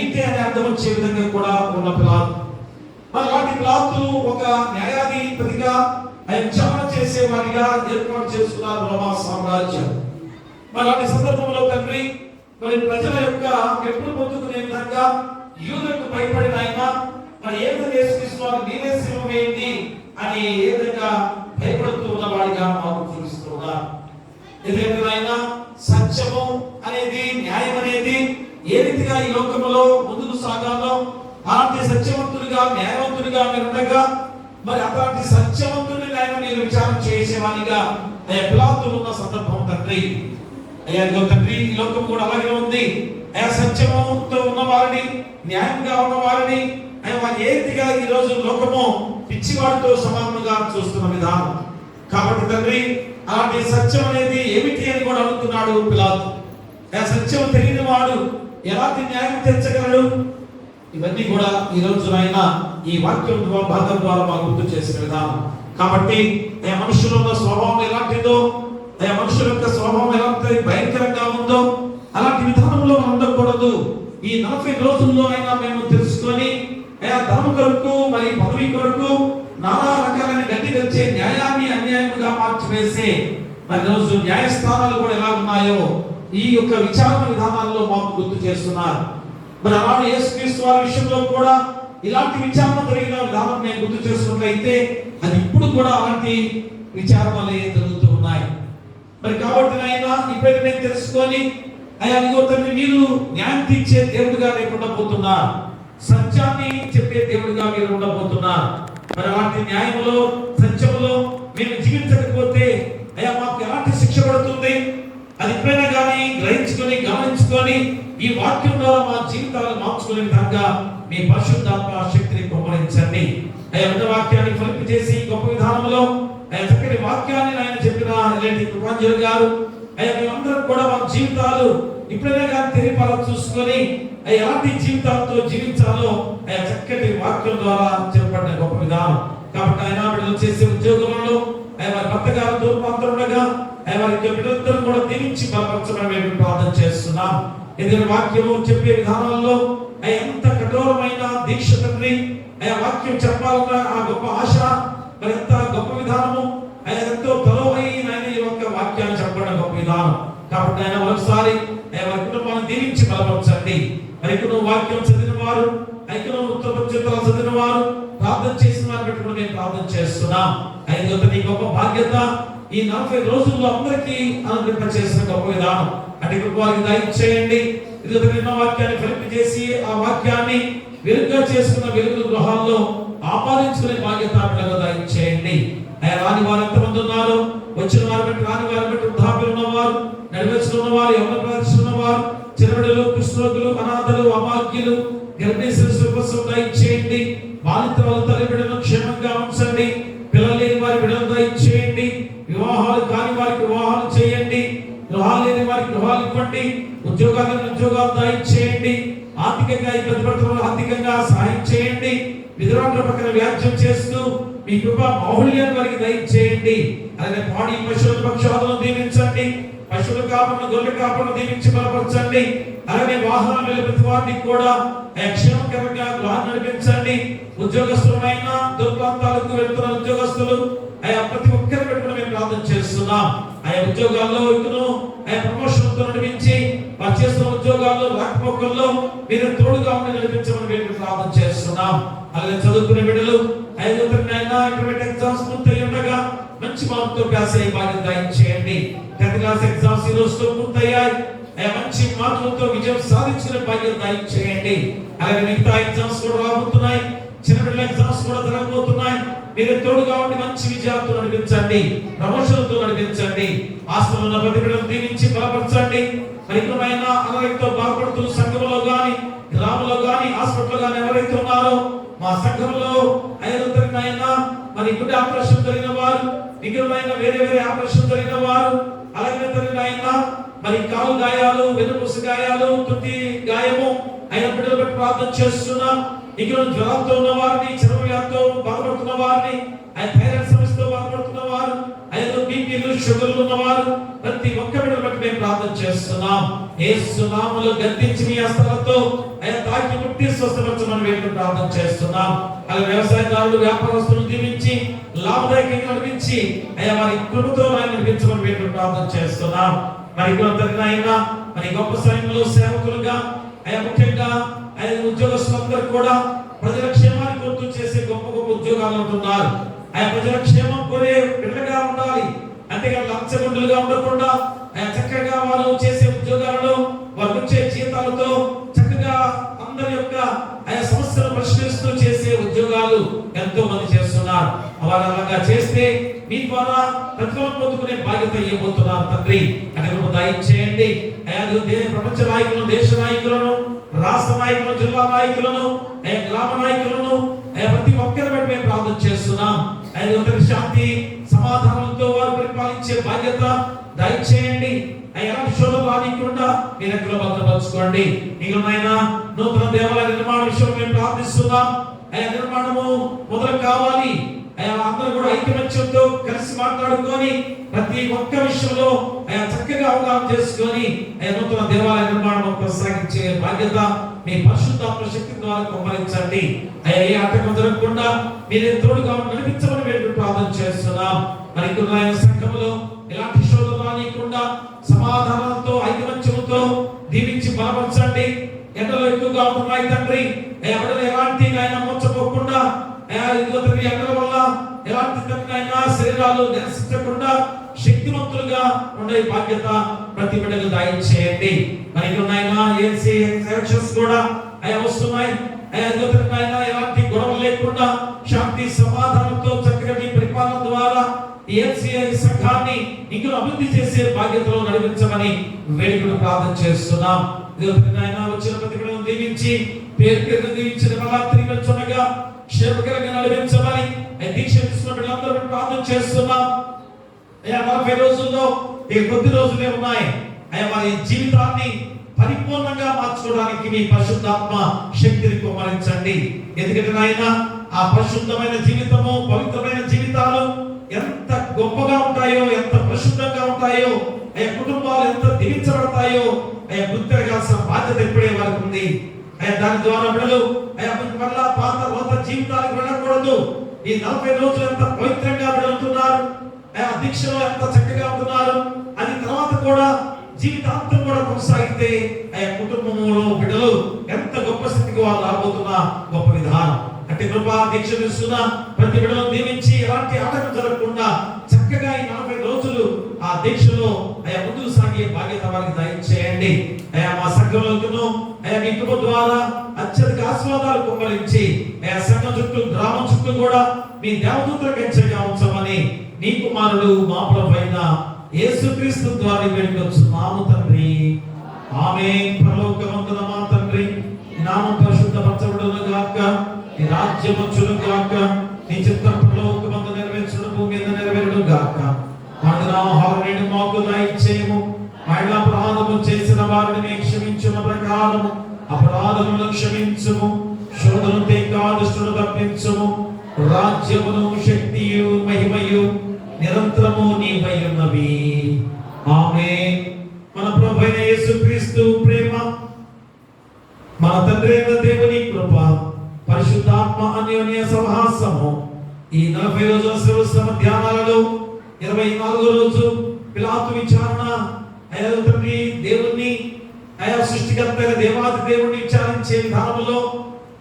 ఈటే అనే అర్థం వచ్చే విధంగా కూడా ఉన్న పిలాతు. అలాంటి పిలాతు ఒక న్యాయాధిపతిగా విచారణ చేసేవాడిగా ఏర్పాటు చేసుకున్నారు రోమా సామ్రాజ్యం. మరి అలాంటి సందర్భంలో తండ్రి మరి ప్రజల యొక్క ఎప్పుడు పొందుకునే విధంగా యూదులకు భయపడిన ఆయన మరి ఏ విధంగా యేసుక్రీస్తువారు నీవే సిలువ వేయండి అని ఏ విధంగా భయపడుతూ ఉన్నవాడిగా మాకు చూపిస్తున్నారు. ఎందుకంటే ఆయన సత్యము అనేది న్యాయం అనేది ఏ రీతిగా ఈ లోకంలో ముందుకు సాగాలో అలాంటి సత్యవంతుడిగా న్యాయవంతుడిగా మీరు ఉండగా మరి అలాంటి సత్యవంతుడిని ఆయన మీరు విచారణ చేసేవాడిగా పిలాతు ఉన్న సందర్భం తండ్రి. అయ్యా తండ్రి ఈ లోకం కూడా అలాగే ఉంది. సత్యముతో ఉన్నవారిని, న్యాయంగా ఉన్నవారిని వారి ఏ రీతిగా ఈ రోజు లోకము పిచ్చివాడితో సమానంగా చూస్తున్న విధానం. కాబట్టి తండ్రి, అలాంటి సత్యం అనేది ఏమిటి అని కూడా అడుగుతున్నాడు పిలాతు. సత్యం తెలియని వాడు ఎలాంటి న్యాయం తెచ్చగలడు? ఇవన్నీ కూడా ఈ రోజు ఆయన ఈ వాక్యం భాగం ద్వారా మాకు గుర్తు చేసిన విధానం. కాబట్టి మనుషుల ఉన్న స్వభావం ఎలాంటిదో, మనుషుల యొక్క స్వభావం ఎలాంటి భయంకరంగా ఉందో అలాంటి విధానంలో మనం ఉండకూడదు. ఈ 40 రోజుల్లో అయినా మేము తెలుసుకొని ధర్మ కొరకు మరి పదవి కొరకు నానా రకాలైన గట్టి తెచ్చే న్యాయాన్ని అన్యాయంగా మార్చివేసే మరి రోజు న్యాయస్థానాలు కూడా ఎలా ఉన్నాయో ఈ యొక్క విచారణ విధానాల్లో మాకు గుర్తు చేస్తున్నారు. మరి అలాంటి యేసుక్రీస్తు వారి విషయంలో కూడా ఇలాంటి విచారణ జరిగిన విధానం మేము గుర్తు చేసుకున్నట్లయితే అది ఇప్పుడు కూడా అలాంటి విచారణలే జరుగుతూ ఉన్నాయి. మరి కాబట్టి అయినా ఇప్పుడైతే నేను తెలుసుకొని ఇదిగో తండ్రి, మీరు న్యాయం తీర్చే దేవుడిగా రేపు ఉండబోతున్నారు, సత్యాన్ని చెప్పే దేవుడిగా మీరు ఉండబోతున్నారు. మరి అలాంటి న్యాయంలో, సత్యంలో మేము జీవించకపోతే మాకు ఎలాంటి శిక్ష పడుతుంది? అది ఎప్పుడైనా కానీ గ్రహించుకొని గమనించుకొని ఈ వాక్యం ద్వారా మా జీవితాలు మార్చుకునే విధంగా మీ పరిశుద్ధాత్మ శక్తిని కుమ్మరించండి. ఉన్న వాక్యాన్ని ఫలింపు చేసి గొప్ప విధానంలో చక్కటి వాక్యాన్ని ఆయన చెప్పిన ఇలాంటి కృపాంజలి గారు మేమందరం కూడా మా జీవితాలు ఇప్పుడైనా కానీ తెలియపాల చూసుకొని ఎలాంటి జీవితాలతో జీవించాలో చక్కటి వాక్యం ద్వారా చెప్పబడిన గొప్ప విధానం. కాబట్టి ఆయన బిడ్డలు చేసే ఉద్యోగంలో వారి భర్త గారు దూరపాంతరుడుగా వారి బిడ్డలందరూ కూడా దీవించి బలపరచమని మేము ప్రార్థన చేస్తున్నాం. ఎందుకంటే వాక్యము చెప్పే విధానంలో ఎంత కఠోరమైన దీక్ష తండ్రి, వాక్యం చెప్పాలన్న ఆ గొప్ప ఆశ, మరి ఎంత గొప్ప విధానము, ఎంతో బలమైన ఈ యొక్క వాక్యాన్ని చెప్పడం గొప్ప విధానం. కాబట్టి ఆయన మరొకసారి వారి కుటుంబాన్ని దీవించి బలపరచండి. మరి వాక్యం చదివిన వారు, ఉత్తరపక్షాలు చదివిన వారు, ప్రార్థన చేసిన వారిని పెట్టుకుని మేము ప్రార్థన చేస్తున్నాం. నీ గొప్ప బాధ్యత ఈ 40 రోజుల్లో అందరికీ అనుగ్రహ చేసిన గొప్ప విధానం. అంటే వారికి దయచేయండి. ఇదిగో వాక్యాన్ని ఫలింపు చేసి ఆ వాక్యాన్ని వెలుగుగా చేసుకున్న వెలుగు గృహాల్లో ఆపాదించుకునే బాధ్యత దయచేయండి. రాని వారు ఎంతమంది ఉన్నారు, వచ్చిన వారు బట్టి, రాని వారు బట్టి, వృద్ధాప్యులు ఉన్నవారు, నడివచ్చిన ఉన్నవారు, యవ్వన ప్రదర్శన ఉన్నవారు, చిన్నబిడ్డలు, కుష్ఠరోగులు, అనాథలు, అమాగ్యులు, గర్భిణీ శిశువులు దయచేయండి. బాలింతల తల్లి బిడ్డలను క్షేమంగా ఉంచండి. పిల్లలు లేని వారి బిడ్డలను దయచేయండి. వివాహాలు కాని వారికి వివాహాలు చేయండి. గృహాలు లేని వారికి గృహాలు ఇవ్వండి. ఉద్యోగాలు దయచేయండి. ఆర్థికంగా ఇబ్బంది పడుతున్న ఆర్థికంగా సహాయం చేయండి. విధురాంధ్ర పక్కన వ్యాఖ్యం చేస్తూ మీ కృప బాహుళ్యాన్ని వారికి దయచేయండి. అలాగే పాడి పశువుల పక్షాలను దీవించండి. పశువుల కాపులను, గొర్రెల కాపులను దీవించి బలపరచండి. అలాగే వాహనాలు ప్రతి వారిని కూడా క్షేమకరంగా గృహాన్ని నడిపించండి. ఉద్యోగస్తులైన దూర ప్రాంతాలకు వెళ్తున్న ఉద్యోగస్తులు ప్రతి ఒక్కరిని పెట్టుకుని మేము ప్రార్థన చేస్తున్నాం. ఉద్యోగాల్లో ప్రమోషన్తో నడిపించి వారు చేస్తున్న ఉద్యోగాల్లో రాకపోకల్లో మీరు తోడుగా ఉండి నడిపించమని మేము ప్రార్థన చేస్తున్నాం. అలాగే చదువుకునే బిడ్డలు ఇంటర్మీడియట్ ఎగ్జామ్స్ పూర్తయి ఉండగా మంచి మార్కుతో పాస్ అయ్యే బాధ్యత దయచేయండి. 10th క్లాస్ ఎగ్జామ్స్ ఈ రోజుతో పూర్తయ్యాయి. మంచి మార్కులతో విజయం సాధించుకునే బాధ్యత దయచేయండి. అలాగే మిగతా ఎగ్జామ్స్ కూడా రాబోతున్నాయి. చిన్న బిడ్డల ఎగ్జామ్స్ కూడా జరగబోతున్నాయి. మీరు తోడుగా ఉండి మంచి విజయాలతో నడిపించండి, ప్రమోషన్తో నడిపించండి. ఆస్తులు ఉన్న ప్రతి బిడ్డను దీవించి బలపరచండి. పరికరమైన అనారోగ్యంతో బాధపడుతున్న సంఘంలో గాని, గ్రామంలో గాని, హాస్పిటల్ గాని ఎవరైతే ఉన్నారో మా సంఘంలో అయినా మరి గుడ్డ ఆపరేషన్ జరిగిన వారు, మిగిలిన వేరే ఆపరేషన్ జరిగిన వారు, అలాగే అయినా మరి కాలు గాయాలు, వెన్నుపూస గాయాలు, తుది గాయము అయిన బిడ్డలు బట్టి ప్రార్థన చేస్తున్నాం. ఇక్కడ జ్వరంతో ఉన్న వారిని, చర్మ వ్యాధితో బాధపడుతున్న వారిని, థైరాయిడ్ సమస్యతో బాధపడుతున్న వారు, బీపీలు, షుగర్లు ఉన్నవారు, ప్రతి ఒక్క బిడ్డలు బట్టి మేము ప్రార్థన చేస్తున్నాం. యేసు నామములో గద్దించి మీ హస్తాలతో తాకి ముట్టి స్వస్థపరచమని మేము ప్రార్థన చేస్తున్నాం. అలాగే వ్యవసాయదారులు, వ్యాపారస్తులను దీవించి లాభదాయకంగా నడిపించి వారి కృపతో నడిపించమని మేము ప్రార్థన చేస్తున్నాం. మరి మరి గొప్ప సమయంలో సేవకులుగా ముఖ్యంగా ఉద్యోగస్తులందరూ కూడా ప్రజల క్షేమాన్ని కోరుతూ చేసే గొప్ప గొప్ప ఉద్యోగాలు ఉంటున్నారు. ప్రజల క్షేమం కోరే బిడ్డగా ఉండాలి. అంతేగాని లంచగొండులుగా ఉండకుండా చక్కగా వారు చేసే ఉద్యోగాలలో వారు వచ్చే జీతాలతో చక్కగా అందరి యొక్క సమస్యలు పరిష్కరిస్తూ చేసే ఉద్యోగాలు ఎంతో మంది చేస్తున్నారు. ఆ వారు అలాగా చేస్తే మీ ద్వారా ప్రతిఫలం పొందుకునే బాధ్యత ఇవ్వబోతున్నారు తండ్రి. అని దయచేయండి అయ్యా. ప్రపంచ నాయకులను, దేశ నాయకులను, రాష్ట్ర నాయకులను, జిల్లా నాయకులను, గ్రామ నాయకులను ప్రతి ఒక్కరి బట్టి మేము ప్రార్థన చేస్తున్నాం. శాంతి సమాధానంతో వారు పరిపాలించే బాధ్యత దయచేయండి. ఎలాంటి శోధన రానికుండా మీ దగ్గర భద్రపరచుకోండి. ఇంకనైనా నూతన దేవాలయ నిర్మాణ విషయం మేము ప్రార్థిస్తున్నాం. నిర్మాణము మొదలు కావాలి. అందరూ కూడా ఐకమత్యంతో కలిసి మాట్లాడుకొని ప్రతి ఒక్క విషయంలో చక్కగా అవగాహన చేసుకొని నూతన దేవాలయ నిర్మాణం కొనసాగించే బాధ్యత మీ పరిశుద్ధాత్మ శక్తి ద్వారా కుమ్మరించండి. ఏ ఆటంకం జరగకుండా మీరే తోడుగా నడిపించమని మేము ప్రార్థన చేస్తున్నాం. మరి సంఘంలో ఎలాంటి శోధన రానికుండా సమాధానంతో ఐకమత్యంతో దీవించి బలపరచండి. ఎండలో ఎక్కువగా ఉంటున్నాయి తండ్రి. ఎవరైనా ఎలాంటి ఆయన మోసపోకుండా ఎండల వల్ల ఎలాంటి శరీరాలు నిరసించకుండా శక్తివంతులుగా ఉండే బాధ్యత ప్రతి బిడ్డకు దయచేయండి. మరి ఎలక్షన్స్ కూడా వస్తున్నాయి. ఎలాంటి గొడవలు లేకుండా శాంతి సమాధానంతో చక్కగా మీ పరిపాలన ద్వారా సంఘాన్ని ఇంకా అభివృద్ధి చేసే బాధ్యతలో నడిపించమని వేడుకలు ప్రార్థన చేస్తున్నాం. వచ్చిన ప్రతి బిడ్డను దీవించి పేరు పేరు దీవించిన నవరాత్రి వచ్చునగా క్షేమకరంగా నడిపించమని దీక్ష తీసుకున్న బిడ్డలందరూ ప్రార్థన చేస్తున్నాం. 40 రోజుల్లో కొద్ది రోజులే ఉన్నాయి. వారి జీవితాన్ని పరిపూర్ణంగా మార్చుకోవడానికి మీ పరిశుద్ధాత్మ శక్తిని కుమ్మరించండి. ఎందుకంటే నాయన ఆ పరిశుద్ధమైన జీవితము, పవిత్రమైన జీవితాలు ఎంత గొప్పగా ఉంటాయో, ఎంత పరిశుద్ధంగా ఉంటాయో, కుటుంబాలు ఎంత దీవించబడతాయో గుర్తిరగాల్సిన బాధ్యత ఎప్పుడే వారికి ఉంది. దాని ద్వారా బిడ్డలు మళ్ళా పాత రోత జీవితాలకు వెళ్ళకూడదు. ఈ 40 రోజులు ఎంత పవిత్రంగా వెళ్తున్నారు, దీక్షలో ఎంత చక్కగా ఉంటున్నారు, అది తర్వాత కూడా జీవితాంతం కూడా కొనసాగితే కుటుంబంలో బిడ్డలు ఎంత గొప్ప స్థితికి వాళ్ళు రాబోతున్న గొప్ప విధానం. అంటే కృపా దీక్ష తీసుకున్న ప్రతి బిడ్డలను దీవించి ఎలాంటి ఆటంకం జరగకుండా చక్కగా ఈ 40 రోజులు ఆ దీక్షలో ముందుకు సాగే బాధ్యత వారికి దయచేయండి. మా సంఘంలో మీ కృప ద్వారా అత్యధిక ఆశీర్వాదాలు కుమ్మరించి సంఘం చుట్టూ, గ్రామం చుట్టూ కూడా మీ దేవదూతల కంచెగా ఉంచమని నీ కుమారుడు మా ప్రభువైన యేసుక్రీస్తు ద్వారా వేడుకొచ్చున్నాము తండ్రి. ఆమేన్. పరలోకమందున మా తండ్రి, నీ నామం పరిశుద్ధపరచబడును గాక, నీ రాజ్యం వచ్చును గాక, నీ చిత్తం పరలోకమందు నెరవేర్చును భూమి మీద నెరవేరును గాక. ఆహారం నేడు మాకు దయచేయము. మా అపరాధము చేసిన వారిని క్షమించిన ప్రకారం అపరాధములను క్షమించుము. శోధను దుష్టును తప్పించుము. రాజ్యమును, శక్తియు, మహిమయు నిరంతరము నీవై ఉన్నవి. ఆమేన్. మన ప్రభువైన యేసుక్రీస్తు ప్రేమ, మన తండ్రి అయిన దేవుని కృప, పరిశుద్ధాత్మ అన్యోన్య సహవాసము ఈ 40 రోజుల శ్రమ ధ్యానాలలో 24వ రోజు పిలాతు విచారణ తండ్రి దేవుణ్ణి సృష్టికర్త దేవాది దేవుణ్ణి విచారించే విధానంలో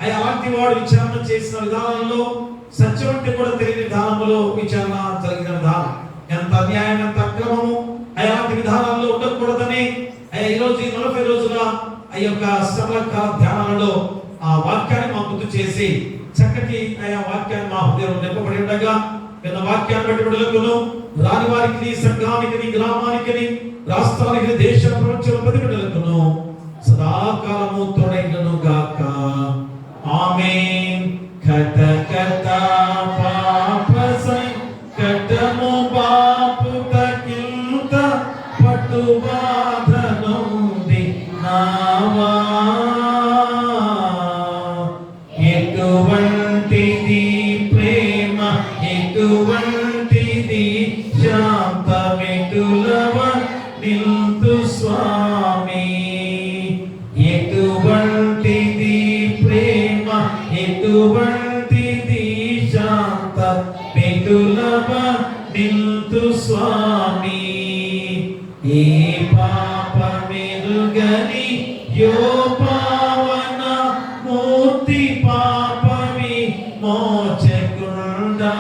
అలాంటి వాడు విచారణ చేసిన విధానంలో సత్యం అంటే కూడా తెలియని విధానంలో విచారణ జరిగిన విధానం ఎంత అన్యాయం, ఎంత అక్రమము అలాంటి విధానాల్లో ఉండకూడదని ఈరోజు ఈ 40 రోజుల ఆ యొక్క శ్రమల ధ్యానాలలో ఆ వాక్యాన్ని మా గుర్తు చేసి చక్కటి వాక్యాన్ని మా హృదయంలో నింపబడి ఉండగా విన్న వాక్యాన్ని బట్టి బిడ్డలకును, రాని వారికి, సంఘానికి, గ్రామానికి, రాష్ట్రానికి, దేశ ప్రపంచంలో ప్రతి బిడ్డలకును సదాకాలము తోడైనను గాక. ఆమేన్. కట కట పాప సంకటము బాపు తకింత పట్టు బాధనుంది నావా. ఎటువంటిది ప్రేమ, ఎటువంటిది శాంతమెటులవ నిల్తు స్వామి. ఎటువంటిది ప్రేమ, ఎటువంటిది శాంతమెటులవ నిల్తు స్వామి. ఏ పాపమెరుగని యో పావన మూర్తి పాపమి మోచకుండా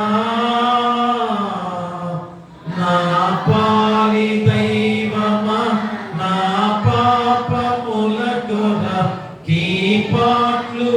నా పాలి దైవమా, నా పాపముల కొర కీ పాట్లు